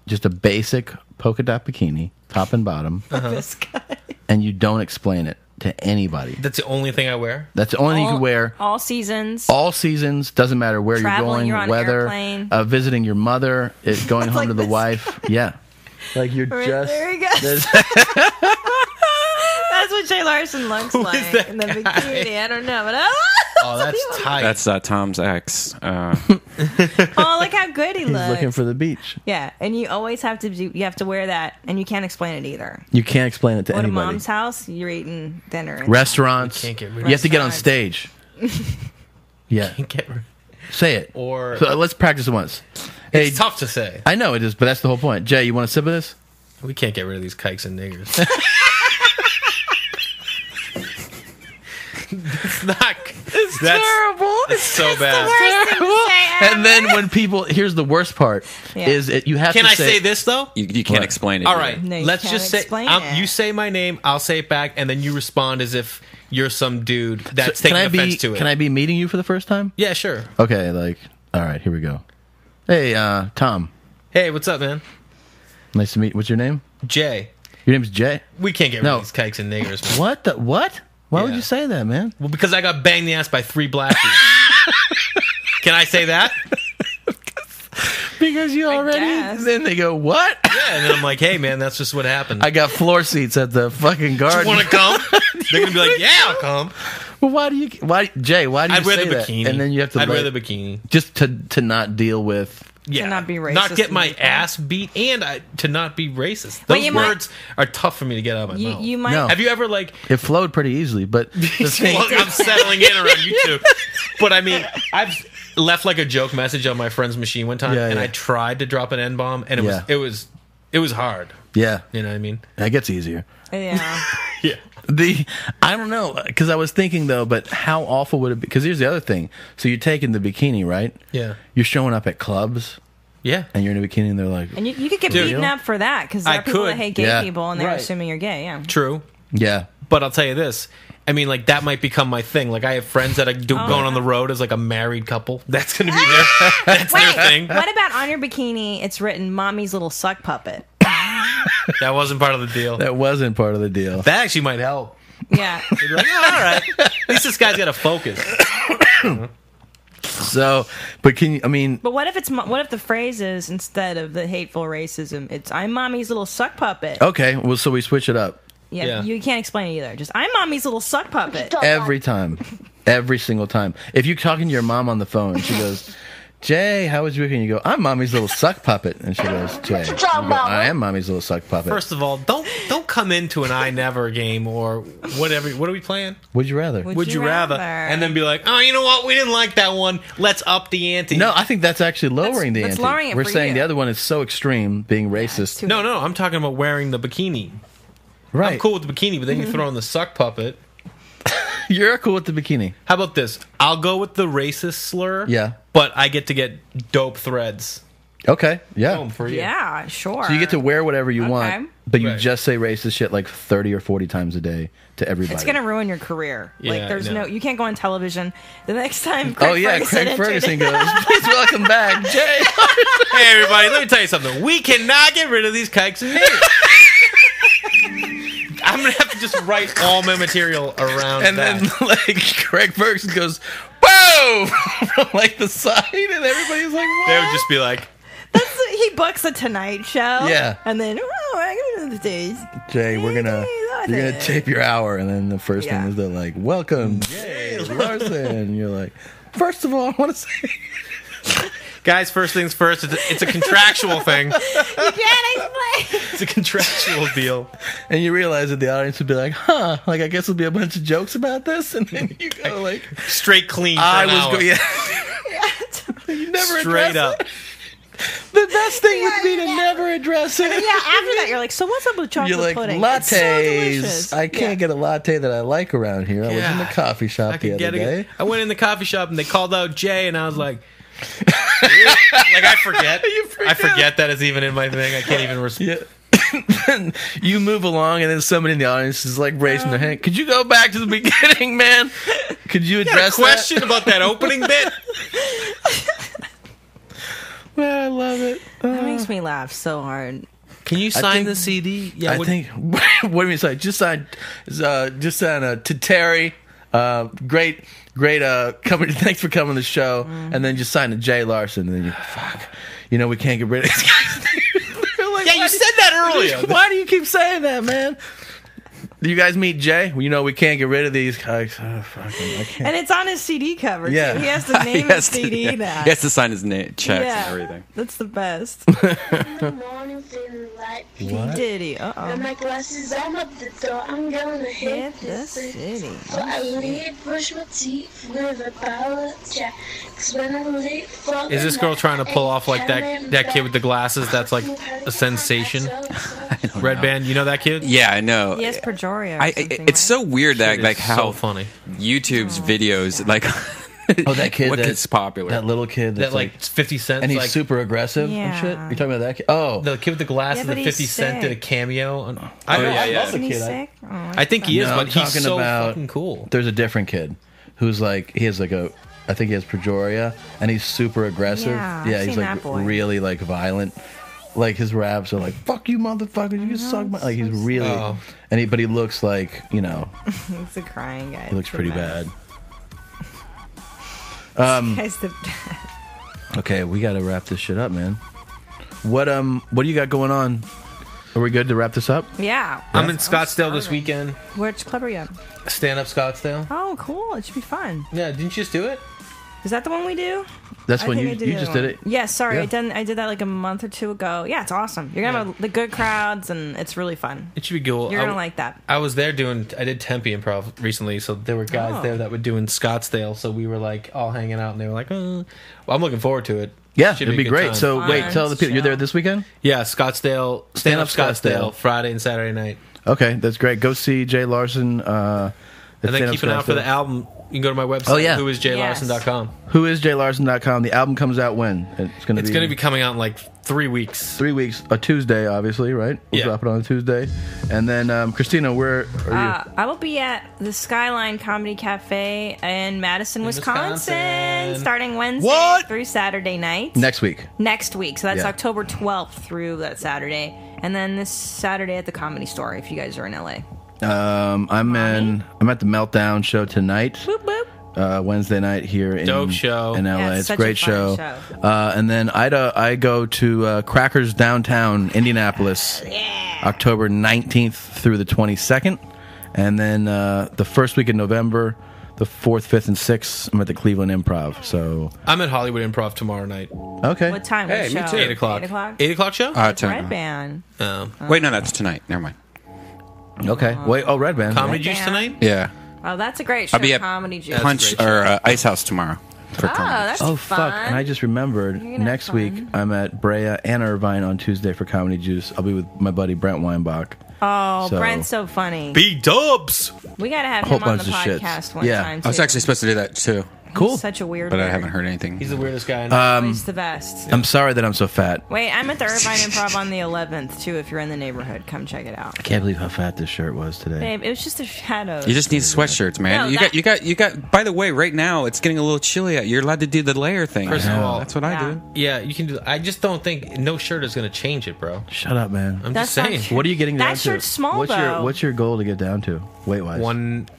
just a basic polka dot bikini, top and bottom, This guy. and you don't explain it to anybody. That's the only thing I wear. That's the only thing you can wear. All seasons. All seasons, doesn't matter where Traveling, you're you're on going, an weather, airplane. Visiting your mother, going home like to the this. wife. Yeah. Like you're Right, just. there he goes. That's what Jay Larson looks like that in the guy? bikini. I don't know, but Oh, that's tight. That's Tom's ex. oh, look how good he He's looks. looking for the beach. Yeah, and you always have to do. You have to wear that, and you can't explain it either. You can't explain it to Go to anybody. mom's house, you're eating dinner. And Restaurants. You can't get rid You have to get on Restaurants. stage. Yeah. Get rid- Say it. Or So let's practice it once. Hey, it's tough to say. I know it is, but that's the whole point. Jay, you want a sip of this? We can't get rid of these kikes and niggers. It's not. It's terrible. It's so bad. And then when people, here's the worst part, Yeah. is it you have Can to I say this though? You can't What? explain it. All either. right, No, you let's can't just say explain it. you say my name, I'll say it back, and then you respond as if you're some dude that's Can taking I be? offense to it. Can I be meeting you for the first time? Yeah, sure. Okay, all right, here we go. Hey, Tom. Hey, what's up, man? Nice to meet. What's your name? Jay. Your name's Jay. We can't get rid No. of these kikes and niggers, man. What the what? Why would Yeah. you say that, man? Well, because I got banged in the ass by 3 black dudes. Can I say that? Because you already. guess. Then they go, what? Yeah, and then I'm like, hey, man, that's just what happened. I got floor seats at the fucking garden. want to come? They're gonna be like, yeah, I'll come. Well, why do you, Jay? Why do you I'd wear say the that? bikini, And then you have to. I'd wear let- the bikini. just to not deal with. Yeah, not be racist not get my and- ass beat, and to not be racist. But Those you might- words are tough for me to get out of my mouth. You might. No. Have you ever like? It flowed pretty easily, but the thing, Well, I'm settling in around you two, but I mean, I've left like a joke message on my friend's machine one time, Yeah, and yeah. I tried to drop an N bomb, and it was hard. yeah, You know what I mean? that gets easier. Yeah. Yeah. I don't know, because I was thinking though, but how awful would it be? Because here's the other thing. So you're taking the bikini, right? Yeah. You're showing up at clubs, Yeah. and you're in a bikini, and they're like, And you could get Dude. beaten up for that because there I are people could. that hate gay Yeah. people and they're Right. assuming you're gay. Yeah. True. yeah, But I'll tell you this. I mean, like, that might become my thing. Like, I have friends that are going on the road as, like, a married couple. That's going to be that's their thing. What about on your bikini? It's written "Mommy's little suck puppet." That wasn't part of the deal. that wasn't part of the deal. That actually might help. Yeah. You'd be like, oh, all right. At least this guy's got to focus. So, but can you? I mean, But what if the phrase is, instead of the hateful racism, it's "I'm Mommy's little suck puppet"? okay, well, so we switch it up Yeah. You can't explain it either. Just "I'm Mommy's little suck puppet." every time, every single time. If you're talking to your mom on the phone, she goes, "Jay, how was your weekend?" You go, "I'm Mommy's little suck puppet," and she goes, "Jay, you go, I am Mommy's little suck puppet." First of all, don't come into an I never game or whatever. What are we playing? Would you rather? Would you rather? And then be like, oh, you know what? We didn't like that one. Let's up the ante. No, I think that's actually lowering the that's ante. lowering it We're for saying you. the other one is so extreme, being racist. too- No, I'm talking about wearing the bikini. Right. I'm cool with the bikini, but then you throw in the suck puppet. You're cool with the bikini. How about this? I'll go with the racist slur. Yeah. But I get to get dope threads. Okay. Yeah. Boom for you. Yeah, sure. So you get to wear whatever you Okay. want, but you Right. just say racist shit like 30 or 40 times a day to everybody. It's gonna ruin your career. Yeah, Like, there's no. you can't go on television. The next time, Craig Oh yeah, Ferguson Craig Ferguson entered- goes, "Please welcome back, Jay." Hey, everybody, let me tell you something. We cannot get rid of these kikes and niggers. I'm going to have to just write all my material around And that. then like Craig Ferguson goes, "Whoa!" from like the side, and everybody's like, "What?" They would just be like, He books the Tonight Show. Yeah. And then, I'm going to the stage. Jay, you're gonna tape your hour, and then the first Yeah. thing is they're like, "Welcome, Jay Larson." And you're like, "First of all, I want to say." Guys, first things first. It's a contractual thing. You can't explain. It's a contractual deal. And you realize that the audience would be like, huh, like I guess there'll be a bunch of jokes about this, and then you go like, straight clean. yeah. You never straight up. The best thing would be to never address it. Yeah, after that, you're like, so what's up with chocolate You're like, pudding? lattes. It's so delicious. I can't get a latte that I like around here. I was in the coffee shop the other day. I went in the coffee shop and they called out Jay, and I was like, I forget. I forget that it's even in my thing. I can't even respond. Yeah. You move along, and then somebody in the audience is like raising their hand. Could you go back to the beginning, man? Could you address a question about that opening bit? Man, I love it. That makes me laugh so hard. Can you sign the CD? Yeah, I think. What do you mean sign? Just sign to Terry. Great company. Thanks for coming to the show. And then just sign to Jay Larson. And then we can't get rid of these guys. Like, you said that earlier. Why do you keep saying that, man? Do you guys meet Jay? We can't get rid of these guys. Oh, fucking, I can't. And it's on his CD cover, Yeah. too. He has to name his CD now. He has to sign his name, checks, and everything. That's the best. In the morning, feeling like P. Diddy. Got my glasses, I'm up the door. I'm gonna hit the city. So I leave, brush my teeth with a bottle of Jack. 'Cause when I'm late for Is this girl trying to pull off like that kid with the glasses? That's like a sensation. Redban, you know that kid? Yeah, I know. He has Progeria. It's so weird that like how so funny YouTube's videos like that kid what that gets popular. That little kid that's that like 50 Cent, and he's like, super aggressive and shit. You're talking about that kid? Oh, the kid with the glasses. Yeah, that but 50 he's Cent did a sick. cameo. On, I love the Isn't he kid. sick? I think he is, No, but I'm he's talking so about- fucking cool. There's a different kid who's like he has like I think he has Progeria, and he's super aggressive. Yeah, I've he's seen like that boy. really like violent. Like his raps are like "fuck you, motherfucker, you can suck my." Like he's really, but he looks like He's a crying guy. he looks pretty bad. Guy's the Okay, we got to wrap this shit up, man. What do you got going on? Are we good to wrap this up? Yeah. I'm in Scottsdale this weekend. Which club are you at? Stand Up Scottsdale. Oh, cool. It should be fun. Yeah, didn't you just do it? Is that the one we do? That's I when think you I did the just other did it. one. Yeah, sorry. Yeah. I did that like a month or two ago. Yeah, it's awesome. You're gonna have the good crowds, and it's really fun. It should be cool. You're gonna like that. I was there I did Tempe Improv recently, so there were guys there that were doing Scottsdale, so we were like all hanging out, and they were like, well, I'm looking forward to it. Yeah, Should it'd be be a good great. time. So Fun. wait, tell the people you're there this weekend. Yeah, Scottsdale, Stand Up Scottsdale. Scottsdale, Friday and Saturday night. Okay, that's great. Go see Jay Larson. And then keep an eye out for the album. You can go to my website, whoisjlarson.com. Whoisjlarson.com. The album comes out when? It's going to be coming out in like 3 weeks. 3 weeks. A Tuesday, obviously, right? We'll drop it on a Tuesday. And then, Christina, where are you? I will be at the Skyline Comedy Cafe in Madison, Wisconsin, starting Wednesday through Saturday night. Next week. Next week. So that's Yeah. October 12th through that Saturday. And then this Saturday at the Comedy Store if you guys are in LA. I'm at the Meltdown show tonight. Boop, boop. Wednesday night here in Dope show. in LA. Yeah, it's it's a such great a fun show. And then I go to Crackers Downtown, Indianapolis, October 19th through the 22nd. And then the first week in November, the 4th, 5th, and 6th, I'm at the Cleveland Improv. So I'm at Hollywood Improv tomorrow night. Okay. What time? Hey, What me show? too. 8 o'clock. 8 o'clock? 8 o'clock show? Redban. Wait, no, that's tonight. Never mind. Okay. Wait. Oh, Redban. Comedy Redban. Juice tonight? Yeah. Oh, that's a great show. I'll be at Comedy Juice. Punch or Ice House tomorrow for Oh, comedy. that's Oh fun. fuck! And I just remembered You're gonna next have week fun. I'm at Brea and Irvine on Tuesday for Comedy Juice. I'll be with my buddy Brent Weinbach. Oh, So- Brent's so funny. B-dubs! We gotta have Whole him on the bunch of shits. podcast one Yeah. time too. I was actually supposed to do that too, Cool. He's such a weird but I nerd. haven't heard anything. He's the weirdest guy I know. He's the best. I'm sorry that I'm so fat. Wait, I'm at the Irvine Improv on the 11th too. If you're in the neighborhood, come check it out. I can't believe how fat this shirt was today. Babe, it was just a shadow. You just need sweatshirts, man. No, you got. By the way, right now it's getting a little chilly out. You're allowed to do the layer thing. First of all, that's what I do. Yeah, you can do. I just don't think no shirt is going to change it, bro. Shut up, man. I'm That's just not saying. true. What are you getting That down to? shirt's small, though. What's your goal to get down to weight wise?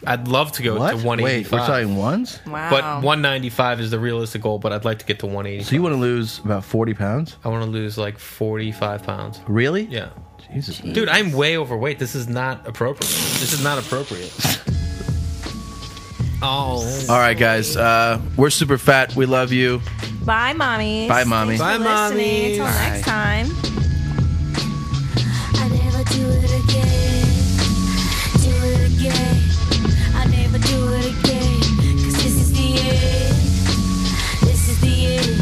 I'd love to go What? to 185. Wait, we're talking ones? Wow. But 195 is the realistic goal, but I'd like to get to 180. So you want to lose about 40 pounds? I want to lose like 45 pounds. Really? Yeah. Jesus. Dude, I'm way overweight. This is not appropriate. Oh. All right, guys. We're super fat. We love you. Bye, mommy. Bye, mommy. Thanks for Bye, listening. mommy. Until next time. I never do it again. Do it again. I never do it again. 'Cause this is the end. This is the end.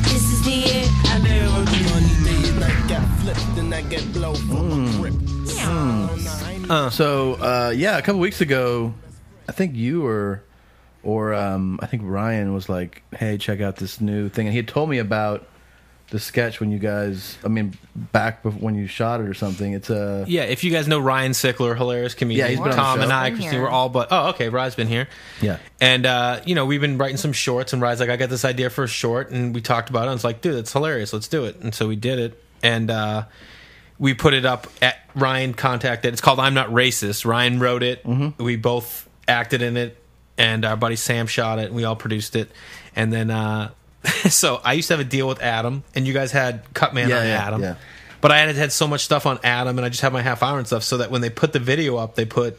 This is the end. I never do it again. I get flipped and I get blown from a grip. So, a couple weeks ago, I think you were, or I think Ryan was like, hey, check out this new thing. And he had told me about the sketch when you guys, back when you shot it or something. It's a... Yeah, if you guys know Ryan Sickler, hilarious comedian. Yeah, he's been on Tom the show. and I, Been Christina, here. we're all but... Oh, okay, Ryan's been here. Yeah. And, we've been writing some shorts, and Ryan's like, I got this idea for a short, and we talked about it, and it's like, dude, it's hilarious, let's do it. And so we did it, and we put it up at... Ryan contacted... It's called I'm Not Racist. Ryan wrote it. Mm-hmm. We both acted in it, and our buddy Sam shot it, and we all produced it. And then... So I used to have a deal with Adam, and you guys had Cutman on Adam. Yeah. But I had so much stuff on Adam, and I just had my half hour and stuff, so that when they put the video up, they put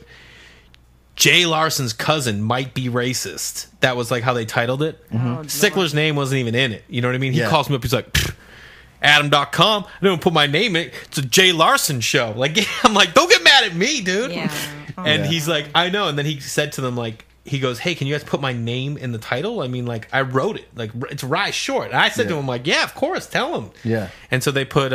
Jay Larson's cousin might be racist. That was like how they titled it. Mm-hmm. Sickler's name wasn't even in it. You know what I mean? He Yeah. calls me up, he's like, Adam.com. I don't put my name in it. It's a Jay Larson show. Like, I'm like, don't get mad at me, dude. Yeah. Oh, And he's like, I know. And then he said to them, like, he goes, hey, can you guys put my name in the title? I mean, like, I wrote it. Like, it's Rye Short. And I said to him, like, yeah, of course, tell him. Yeah. And so they put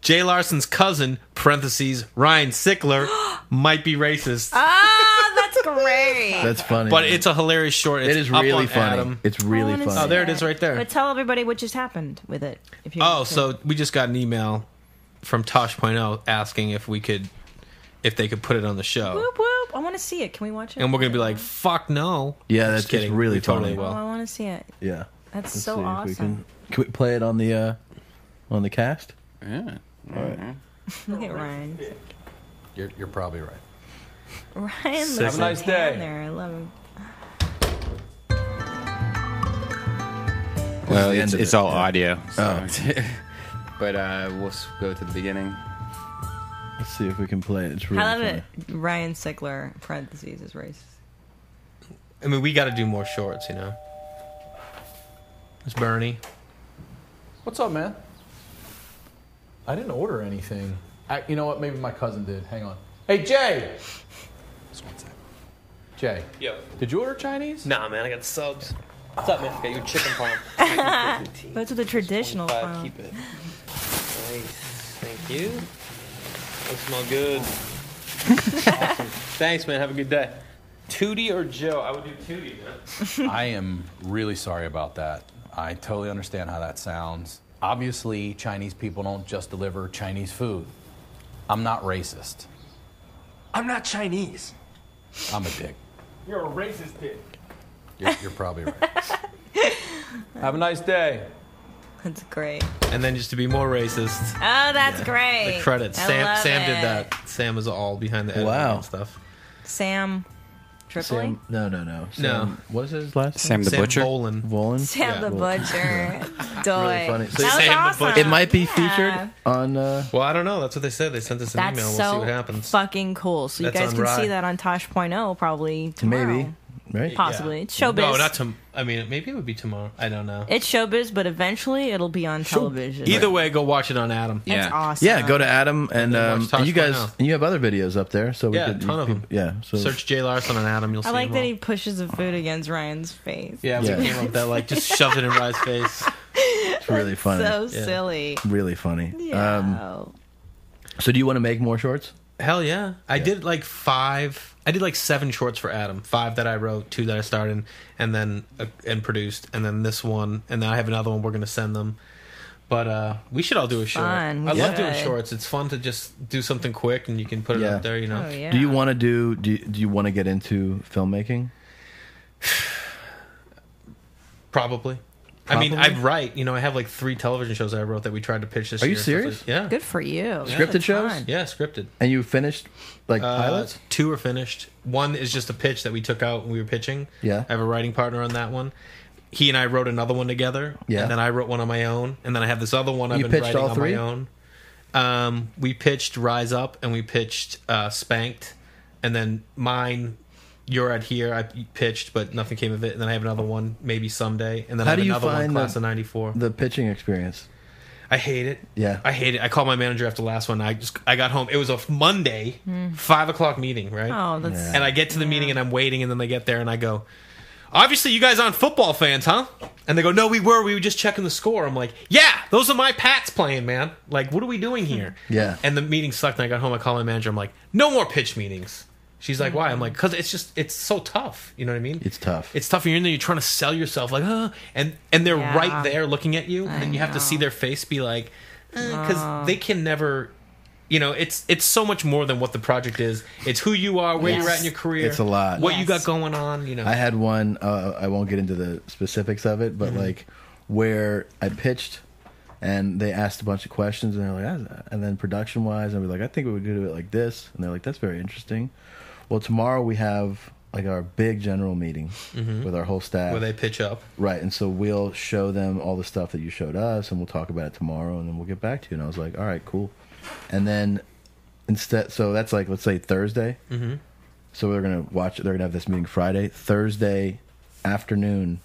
Jay Larson's cousin, parentheses, Ryan Sickler, might be racist. That's great. That's funny. But it's a hilarious short. It's It is up really on funny. Adam. It's I really wanna funny. see Oh, there it that. is right there. But tell everybody what just happened with it. If you So we just got an email from Tosh.0 asking if they could put it on the show. Whoop, whoop. I want to see it. Can we watch it? And we're going to be like, fuck no. Yeah, Just that's kidding. really We totally funny. Oh, will. I want to see it. Yeah. That's Let's so see if we awesome. can we play it on the cast? Yeah. All right. Look at Ryan. You're probably right. Ryan looks Have a nice so day. tan there. I love him. Well, the end of it's it, all yeah. audio. So. Oh. But we'll go to the beginning. Let's see if we can play it. It's really I love funny. it. Ryan Sickler, parentheses, is racist. I mean, we got to do more shorts, you know? It's Bernie. What's up, man? I didn't order anything. You know what? Maybe my cousin did. Hang on. Hey, Jay! Just one second. Jay. Yo. Did you order Chinese? Nah, man, I got subs. What's up, man? Got your chicken palm. Those are the traditional farm. Keep it. Nice. Thank you. Those smell good. Awesome. Thanks, man. Have a good day. Tootie or Joe? I would do Tootie, man. I am really sorry about that. I totally understand how that sounds. Obviously, Chinese people don't just deliver Chinese food. I'm not racist. I'm not Chinese. I'm a dick. You're a racist dick. You're probably right. Have a nice day. That's great. And then just to be more racist, Oh, that's great. the credits. I Sam love did it. that. Sam is all behind the editing Wow. and stuff. Sam Tripoli? Sam, no. No. Sam, what is his last name? Sam the Butcher. Boland. Volan? Sam Yeah. the Butcher. Really funny. So That was Sam the awesome. Butcher. it might be Yeah. featured on... Well, I don't know. That's what they said. They sent us an That's email. We'll so see what happens. fucking cool. So you That's guys on can Rye. see that on Tosh.0 probably tomorrow. Maybe. Right? Possibly. Yeah. It's showbiz. No, not tomorrow. I mean, maybe it would be tomorrow. I don't know. It's showbiz, but eventually it'll be on television. Either way, go watch it on Adam. That's awesome. Yeah, go to Adam and then watch and you guys Tosh.0. and you have other videos up there, so we Yeah, could, a ton of them. Yeah, so Search Jay Larson on Adam. You'll see I like them that all. he pushes the food against Ryan's face. Yeah, we Yeah. came up with that. Like, just shoved it in Rye's face. it's really funny. So Yeah. silly. Really funny. Yeah. So do you want to make more shorts? Hell yeah. I did like 7 shorts for Adam. 5 that I wrote, 2 that I started, and then and produced, and then this one, and then I have another one we're going to send them. But we should all do a short. Fun. I We love doing should. shorts. It's fun to just do something quick and you can put it Yeah. up there, you know. Oh, yeah. Do you want to do you want to get into filmmaking? Probably. I mean, Probably? I write. You know, I have like 3 television shows that I wrote that we tried to pitch this Are year. you and stuff serious? like- yeah. Good for you. Scripted That's shows? fun. Yeah, scripted. And you finished like pilots? 2 are finished. 1 is just a pitch that we took out when we were pitching. Yeah. I have a writing partner on that one. He and I wrote another one together. Yeah. And then I wrote one on my own. And then I have this other one I've You been pitched writing all on 3? my own. We pitched Rise Up and we pitched Spanked. and then mine. You're at here. I pitched, but nothing came of it. And then I have another one, maybe someday. And then I have another one, class of '94. The pitching experience? I hate it. Yeah, I hate it. I called my manager after the last one. I got home. It was a Monday, 5:00 meeting, right? Oh, that's. And I get to the meeting and I'm waiting, and then they get there and I go, obviously you guys aren't football fans, huh? And they go, no, we were just checking the score. I'm like, yeah, those are my Pats playing, man. Like, what are we doing here? Yeah. And the meeting sucked, and I got home. I called my manager. I'm like, no more pitch meetings. She's like, why? I'm like, because it's so tough. You know what I mean? It's tough. It's tough. You're in there. You're trying to sell yourself, like, and they're right there looking at you, and you have to see their face be like, because they can never. You know, it's so much more than what the project is. It's who you are, where you're at in your career. It's a lot. What you got going on. You know, I had one. I won't get into the specifics of it, but like where I pitched. And they asked a bunch of questions, and they're like, and then production-wise, and we're like, I think we would do it like this. And they're like, that's very interesting. Well, tomorrow we have like our big general meeting with our whole staff. where they pitch up. Right, and so we'll show them all the stuff that you showed us, and we'll talk about it tomorrow, and then we'll get back to you. And I was like, all right, cool. And then instead, so that's like, let's say Thursday. So they're going to have this meeting Friday. Thursday afternoon,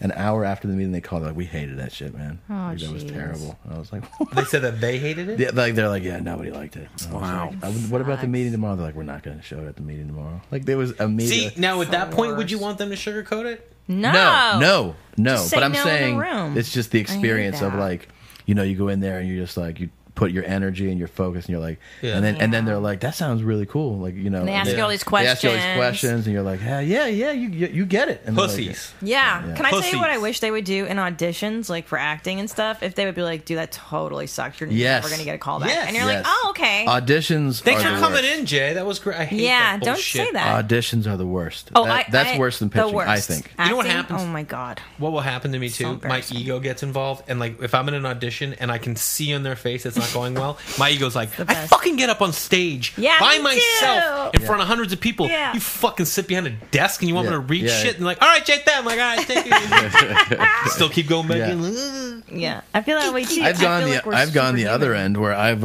an hour after the meeting, they called. Like, we hated that shit, man. Oh, like, that was terrible. And I was like, they said that they hated it. Yeah, like they're like, yeah, nobody liked it. Wow. Like, what about the meeting tomorrow? They're like, we're not going to show it at the meeting tomorrow. Like, there was a meeting. See, now at that point, would you want them to sugarcoat it? No. Just say But I'm no in saying the room. it's just the experience of that. like, you know, you go in there and you're just like, you put your energy and your focus, and you're like, Yeah. and then they're like, that sounds really cool, like, you know, And they ask you all these They ask you all these questions. questions, and you're like, yeah, you get it. And they're like, Pussies. Yeah. Can I tell you what I Pussies. wish they would do in auditions, like for acting and stuff? If they would be like, dude, that totally sucks. You're Yes. never going to get a call back. Yes. And you're like, Yes. oh, okay. Auditions. Thanks are for the coming worst. in, Jay. That was great. I hate Yeah, that don't bullshit. say that. Auditions are the worst. Oh, That's worse than the pitching, worst. I think. You know what Acting? happens? Oh my god. What will happen to me So too? My embarrassing. ego gets involved, and like if I'm in an audition and I can see on their face it's not going well, my ego's like, I best. fucking get up on stage Yeah, by me myself too. in front of hundreds of people. Yeah. You fucking sit behind a desk and you want me Yeah. to read Yeah. shit and like, all right, Jake, that. I'm like, all right, take it. Still keep going back Yeah. in. Yeah. I feel that way too. I've gone I've gone the superhuman. other end where I've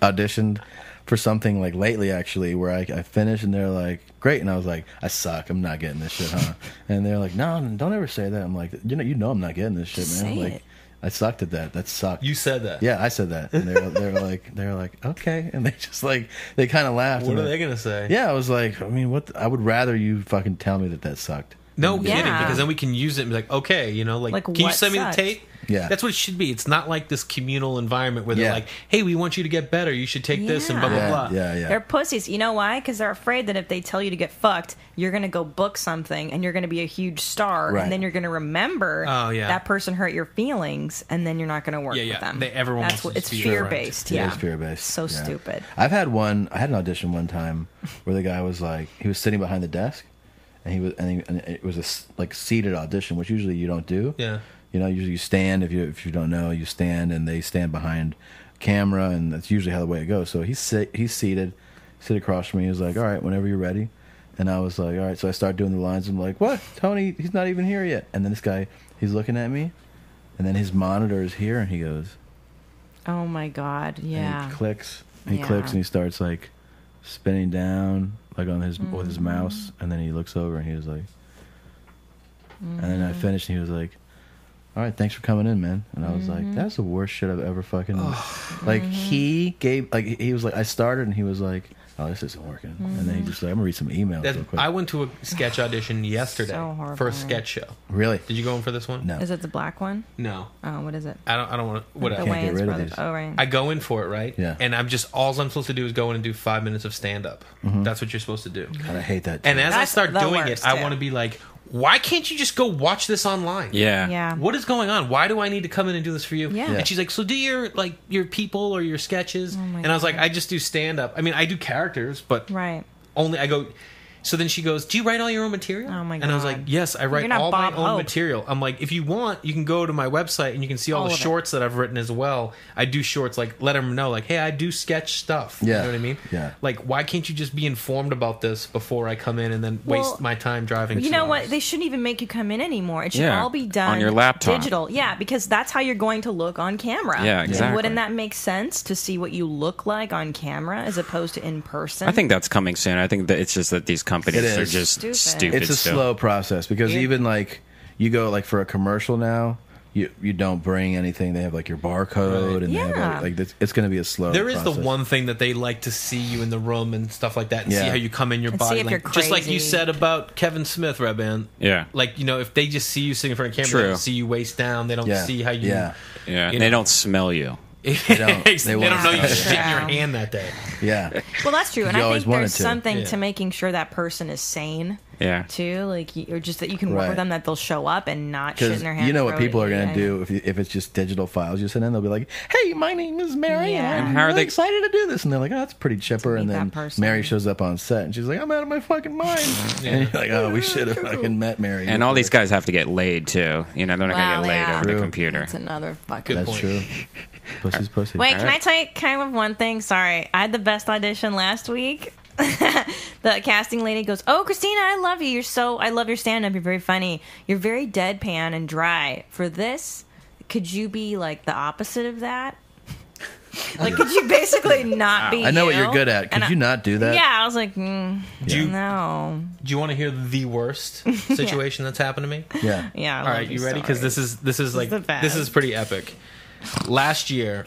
auditioned for something like lately actually where I finished and they're like, great, and I was like, I suck, I'm not getting this shit, huh? And they're like, no, don't ever say that. I'm like, you know I'm not getting this shit, man. Say Like, it. I sucked at that. That sucked. You said that. Yeah, I said that, and they're like, okay, and they just like they kind of laughed. What and are they gonna say? Yeah, I was like, I mean, I would rather you fucking tell me that sucked. No Yeah. kidding, because then we can use it and be like, okay, you know, like Like, can you what send me the sucked? tape? Yeah. That's what it should be. It's not like this communal environment where they're Yeah. like, hey, we want you to get better. You should take this and blah, blah, blah. Yeah. They're pussies. You know why? Because they're afraid that if they tell you to get fucked, you're going to go book something and you're going to be a huge star. Right. And then you're going to remember Oh, yeah. that person hurt your feelings and then you're not going to work Yeah, yeah. with them. Everyone That's wants what to it's just be your fear based. Yeah, Yeah. it's fear based. So stupid. I had an audition one time where the guy was like, he was sitting behind the desk, and and it was a seated audition, which usually you don't do. Yeah. You know, usually you stand if you don't know, you stand, and they stand behind camera, and that's usually how the way it goes. So he's seated, sit across from me. He was like, all right, whenever you're ready. And I was like, all right. So I start doing the lines. I'm like, what? Tony, he's not even here yet. And then this guy, he's looking at me, and then his monitor is here, and he goes, Oh my God. Yeah. and he clicks, and he Yeah. clicks, and he starts like spinning down, like on his with Mm-hmm. his mouse, and then he looks over, and he was like, and then I finished, and he was like, all right, thanks for coming in, man. And I was Mm-hmm. like, that's the worst shit I've ever fucking. Like he was like, I started, and he was like, oh, this isn't working, and then he just like, I'm gonna read some emails real quick. I went to a sketch audition yesterday So for a horrifying. sketch show. Really? Did you go in for this one? No. Is it the black one? No. Oh, what is it? I don't want to. The Whatever. Can't get Wayans rid of brothers. these. Oh, right. I go in for it, right? Yeah. And I'm just all I'm supposed to do is go in and do 5 minutes of stand up. That's what you're supposed to do. God, I hate that. And as I That's start the doing worst, it, I too. want to be like, why can't you just go watch this online? Yeah. Yeah. What is going on? Why do I need to come in and do this for you? Yeah. Yeah. And she's like, so do your people or your sketches? Oh my and I was like, God. I just do stand up. I mean, I do characters, but Right. only I go. So then she goes, do you write all your own material? Oh, my And I was God. like, yes, I write You're not all my Bob own Hope. material. I'm like, if you want, you can go to my website and you can see all the of it. shorts that I've written as well. I do shorts, like, let them know, like, hey, I do sketch stuff. Yeah. You know what I mean? Yeah. Like, why can't you just be informed about this before I come in and then Well, waste my time driving? You 2 know hours? what? They shouldn't even make you come in anymore. It should Yeah, all be done on your laptop. digital. Yeah, because that's how you're going to look on camera. Yeah, And exactly. wouldn't that make sense to see what you look like on camera as opposed to in person? I think that's coming soon. I think that it's just that these companies It are is. just Stupid. stupid. It's a still. slow process because even like you go like for a commercial now, you don't bring anything. They have like your barcode and they have Yeah. like it's going to be a slow. There is process. the one thing that they like to see you in the room and stuff like that and see Yeah. how you come in your And body. see if Like, you're just like you crazy. said about Kevin Smith, Redban. Yeah. Like, you know, if they just see you sitting in front of camera, True. they don't see you waist down. They don't Yeah. see how you... Yeah. Yeah, You and know. they don't smell you. They don't. don't, They know won't you smell shit in your Yeah. hand that day. Yeah. Well, that's true, and You I always think there's wanted to. something Yeah. to making sure that person is sane Yeah. too, like or just that you can work Right. with them, that they'll show up and not shit in Because their hand. you know and what throw people it are in going to your do if it's just digital files you send in. They'll be like, "Hey, my name is Mary, Yeah. and And how are I'm they- excited to do this." And they're like, "Oh, that's pretty chipper." meet And then that person. Mary shows up on set, and she's like, "I'm out of my fucking mind." And you're like, "Oh, we should have fucking met Mary." And all these guys have to get laid too. You know, they're not Well, going to get laid yeah. over the True. computer. That's another fucking. That's point. true. Pussy's pussy. Wait, All can right. I tell you kind of one thing? Sorry, I had the best audition last week. The casting lady goes, "Oh, Christina, I love you. I love your stand-up. You're very funny. You're very deadpan and dry. For this, could you be like the opposite of that? Like, could you basically not be? I know what you?" you're good at. And Could you not do that? Yeah, I was like, Do you, no. do you want to hear the worst situation that's happened to me? Yeah. Yeah. I All love right, you these ready? Because stories. this is like the best. this is pretty epic. Last year,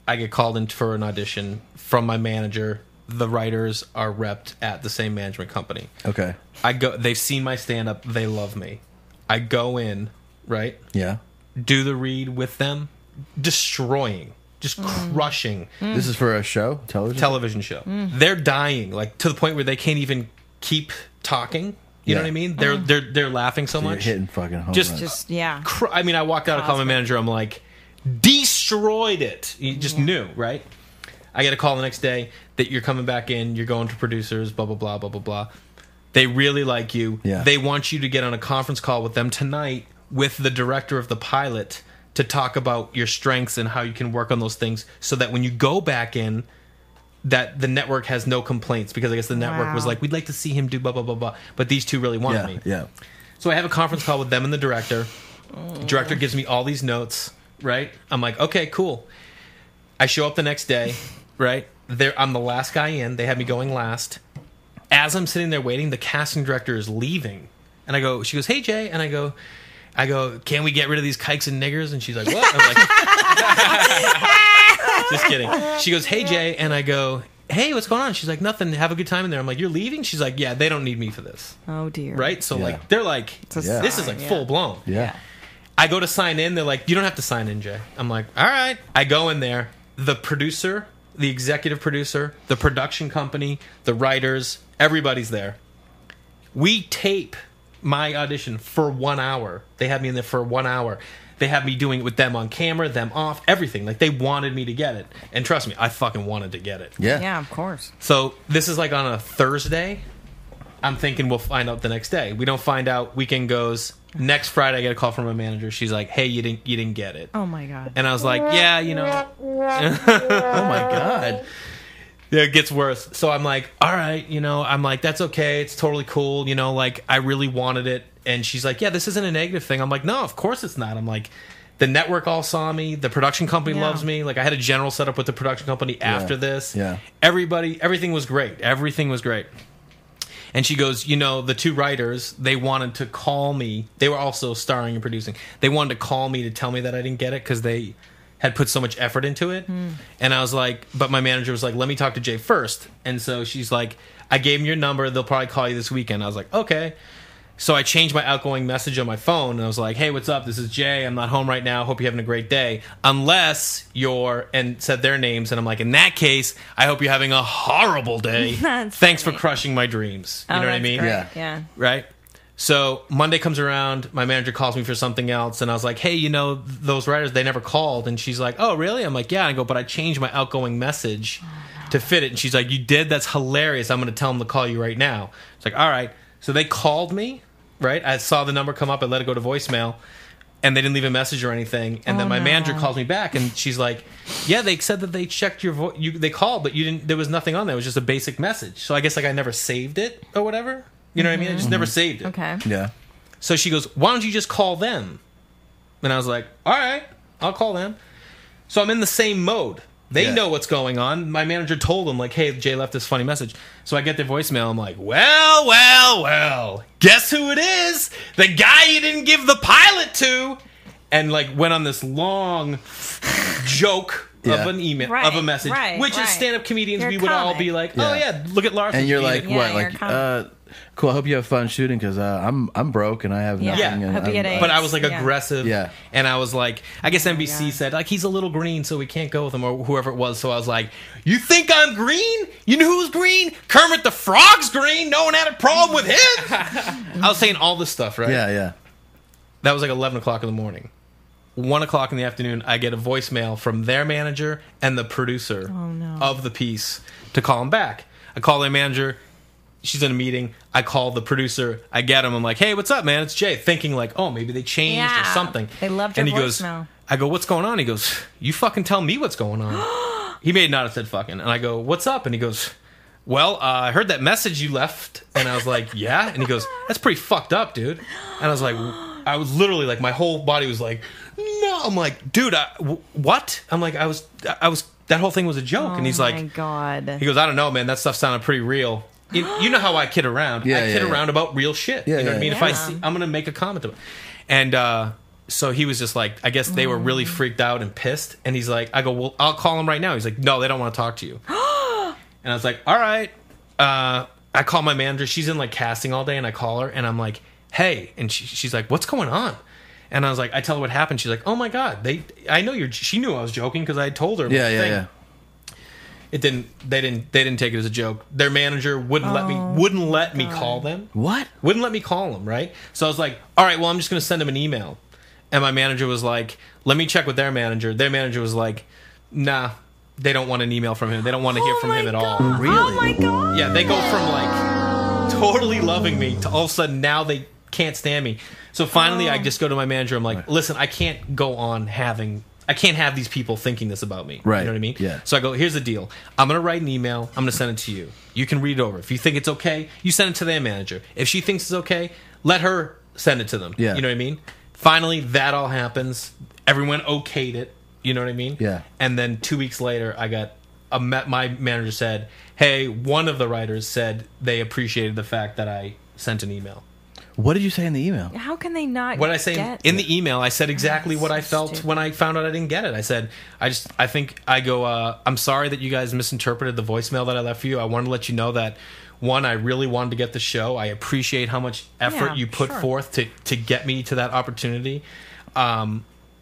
I get called in for an audition from my manager. The writers are repped at the same management company. Okay. I go. They've seen my stand up. They love me. I go in, right? Yeah. Do the read with them, destroying, just crushing This is for a show, television. show. They're dying, like to the point where they can't even keep talking. You know Yeah. what I mean? They're laughing so You're much. hitting fucking home Just- runs. Just yeah. I mean, I walked out. I called my manager. I'm like, destroyed it. You just knew, right? I get a call the next day that you're coming back in. You're going to producers. Blah blah blah blah blah blah. They really like you. Yeah. They want you to get on a conference call with them tonight with the director of the pilot to talk about your strengths and how you can work on those things, so that when you go back in, that the network has no complaints, because I guess the network was Wow. like, we'd like to see him do blah blah blah blah. But these two really wanted me. Yeah. So I have a conference call with them and the director. Director gives me all these notes, right? I'm like, okay, cool. I show up the next day, right? I'm the last guy in. They had me going last. As I'm sitting there waiting, the casting director is leaving. And I go, she goes, "Hey, Jay." And I go, "Can we get rid of these kikes and niggers?" And she's like, "What?" I'm like, just kidding. She goes, "Hey, Jay." And I go, "Hey, what's going on?" She's like, "Nothing. Have a good time in there." I'm like, "You're leaving?" She's like, "Yeah, they don't need me for this." Oh dear. Right? So Yeah. like, they're like, a Yeah. this is like sign, full blown. Yeah. I go to sign in. They're like, "You don't have to sign in, Jay." I'm like, "All right." I go in there. The producer, the executive producer, the production company, the writers, everybody's there. We tape my audition for 1 hour. They had me in there for 1 hour. They had me doing it with them on camera, them off, everything. Like, they wanted me to get it. And trust me, I fucking wanted to get it. Yeah. Yeah, of course. So this is like on a Thursday. I'm thinking we'll find out the next day. We don't find out. Weekend goes. Next Friday, I get a call from my manager. She's like, "Hey, you didn't get it." Oh my god. And I was like, "Yeah, you know." Oh my god. Yeah, it gets worse. So I'm like, "All right, you know," I'm like, "That's okay. It's totally cool. You know, like, I really wanted it." And she's like, "Yeah, this isn't a negative thing." I'm like, "No, of course it's not." I'm like, the network all saw me. The production company Yeah. loves me. Like, I had a general setup with the production company after this. Yeah. Everything was great. Everything was great. And she goes, "You know, the two writers, they wanted to call me. They were also starring and producing. They wanted to call me to tell me that I didn't get it because they had put so much effort into it." And I was like, but my manager was like, "Let me talk to Jay first." And so she's like, "I gave him your number. They'll probably call you this weekend." I was like, "Okay." So I changed my outgoing message on my phone, and I was like, "Hey, what's up? This is Jay. I'm not home right now. Hope you're having a great day. Unless you're," and said their names, and I'm like, "In that case, I hope you're having a horrible day. That's Thanks for funny. crushing my dreams." You Oh, know what I that's mean? great. Yeah. Yeah. Right? So Monday comes around, my manager calls me for something else, and I was like, "Hey, you know, those writers, they never called." And she's like, "Oh, really?" I'm like, "Yeah." And I go, "But I changed my outgoing message to fit it. And she's like, you did? That's hilarious. I'm going to tell them to call you right now. It's like, all right. So they called me, right? I saw the number come up. I let it go to voicemail. And they didn't leave a message or anything. And then my manager calls me back, and she's like, yeah, they said that they checked your voice. They called, but you didn't. There was nothing on there. It was just a basic message. So I guess like I never saved it or whatever. You know what I mean? I just never saved it. Okay. Yeah. So she goes, why don't you just call them? And I was like, all right, I'll call them. So I'm in the same mode. They know what's going on. My manager told them, like, hey, Jay left this funny message. So I get their voicemail. I'm like, well. Guess who it is? The guy you didn't give the pilot to. And, like, went on this long joke of an email, of a message. Which as stand-up comedians, we would all be like, oh, yeah, look at Larson. And you're like, what? Like, cool, I hope you have fun shooting because I'm broke and I have nothing. And but I was like aggressive. Yeah. And I was like, I guess NBC said, like, he's a little green, so we can't go with him, or whoever it was. So I was like, you think I'm green? You know who's green? Kermit the Frog's green. No one had a problem with him. I was saying all this stuff, right? Yeah. That was like 11 o'clock in the morning. 1 o'clock in the afternoon, I get a voicemail from their manager and the producer of the piece to call him back. I call their manager. She's in a meeting. I call the producer. I get him. I'm like, hey, what's up, man? It's Jay. Thinking like, oh, maybe they changed or something. They loved your voicemail. I go, what's going on? He goes, you fucking tell me what's going on. He may not have said fucking. And I go, what's up? And he goes, well, I heard that message you left. And I was like, yeah. And he goes, that's pretty fucked up, dude. And I was like, I was literally like, my whole body was like, no. I'm like, dude, what? I'm like, I was, that whole thing was a joke. And he's like, my God. He goes, I don't know, man. That stuff sounded pretty real. You know how I kid around. I kid around about real shit. You know what I mean? If I see, I'm going to make a comment about it. And so he was just like, I guess they were really freaked out and pissed. And he's like, I go, well, I'll call him right now. He's like, no, they don't want to talk to you. And I was like, all right. I call my manager. She's in like casting all day. And I call her and I'm like, hey. And she's like, what's going on? And I was like, I tell her what happened. She's like, oh my God. I know she knew I was joking because I told her. Yeah. It didn't. They didn't take it as a joke. Their manager wouldn't let me call them. What? Wouldn't let me call them. Right. So I was like, all right. Well, I'm just going to send them an email. And my manager was like, let me check with their manager. Their manager was like, nah, they don't want an email from him. They don't want to hear from him at all. Really? Oh my God. Yeah. They go from like totally loving me to all of a sudden now they can't stand me. So finally, I just go to my manager. I'm like, listen, I can't go on I can't have these people thinking this about me. Right. You know what I mean? Yeah. So I go, here's the deal. I'm going to write an email. I'm going to send it to you. You can read it over. If you think it's okay, you send it to their manager. If she thinks it's okay, let her send it to them. Yeah. You know what I mean? Finally, that all happens. Everyone okayed it. You know what I mean? Yeah. And then 2 weeks later, I got my manager said, hey, one of the writers said they appreciated the fact that I sent an email. What did you say in the email? How can they not What did I say in the email? I said exactly what I felt when I found out I didn't get it. I said, I'm sorry that you guys misinterpreted the voicemail that I left for you. I wanted to let you know that, one, I really wanted to get the show. I appreciate how much effort you put forth to get me to that opportunity.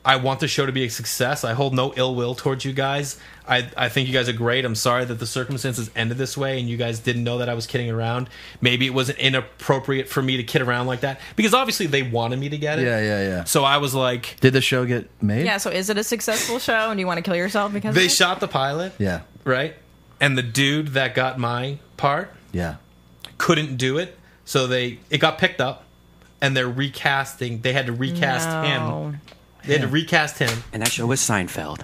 I want the show to be a success. I hold no ill will towards you guys. I think you guys are great. I'm sorry that the circumstances ended this way and you guys didn't know that I was kidding around. Maybe it wasn't inappropriate for me to kid around like that because obviously they wanted me to get it. Yeah. So I was like, did the show get made? Yeah, so is it a successful show and do you want to kill yourself because they of it? shot the pilot. Yeah. Right? And the dude that got my part couldn't do it. So it got picked up and they're recasting. They had to recast him. They had to recast him. And that show was Seinfeld.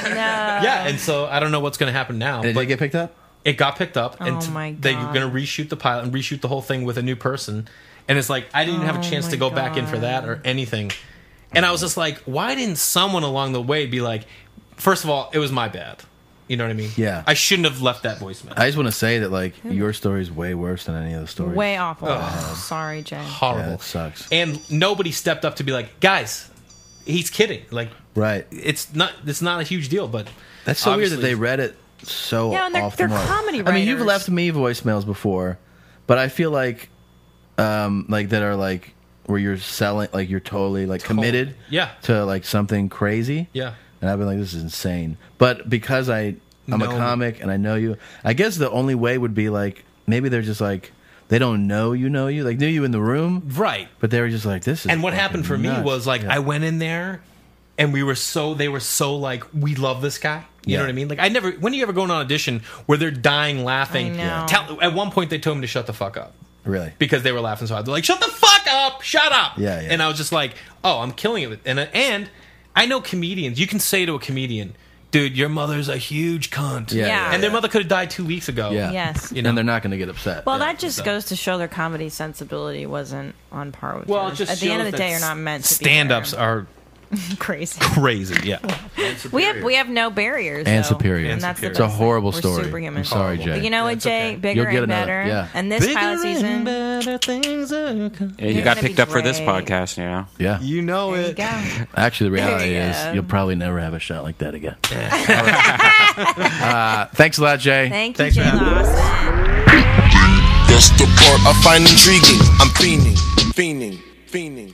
Yeah, and so I don't know what's going to happen now. Did it get picked up? It got picked up. And my God. they're going to reshoot the pilot and reshoot the whole thing with a new person. And it's like, I didn't even have a chance to go back in for that or anything. And I was just like, why didn't someone along the way be like, first of all, it was my bad. You know what I mean? Yeah. I shouldn't have left that voicemail. I just want to say that, like, your story is way worse than any of the stories. Way awful. Sorry, Jay. Horrible. Yeah, it sucks. And nobody stepped up to be like, guys, he's kidding. Like, right. It's not a huge deal, but that's so weird that they read it so and they're often. comedy writers. I mean, you've left me voicemails before, but I feel like that are like where you're selling, like you're totally like committed to like something crazy. Yeah. And I've been like, this is insane. But because I'm a comic and I know you, I guess the only way would be like, maybe they're just like, they don't know you, like knew you in the room. Right. But they were just like, this is And what happened for nuts. me was like, I went in there and they were so like, we love this guy. You know what I mean? Like when do you ever go on an audition where they're dying laughing? I know. At one point they told me to shut the fuck up. Really? Because they were laughing so hard. They're like, shut the fuck up! Shut up! Yeah. And I was just like, oh, I'm killing it. And I know comedians. You can say to a comedian, dude, your mother's a huge cunt. Yeah. And their mother could have died 2 weeks ago. Yeah. Yes. And they're not going to get upset. Well, that just goes to show their comedy sensibility wasn't on par with Well, yours. it just At the end of shows the that day, you're not meant to be stand-ups there. are crazy. crazy, yeah. We have no barriers. And though. superior. And that's It's a horrible We're story. superhuman. I'm sorry, Jay. But you know what, Jay? Bigger You'll get and another- better. yeah. And this Bigger pilot season, and better things are coming. Yeah, you You're got gonna picked be up for this great. podcast, yeah. Yeah. You know there you it. go. Actually, the reality There you is go. you'll probably never have a shot like that again. Thanks a lot, Jay. Thank you, Thanks for Jay having me. Lawson. That's the part I find intriguing. I'm fiending.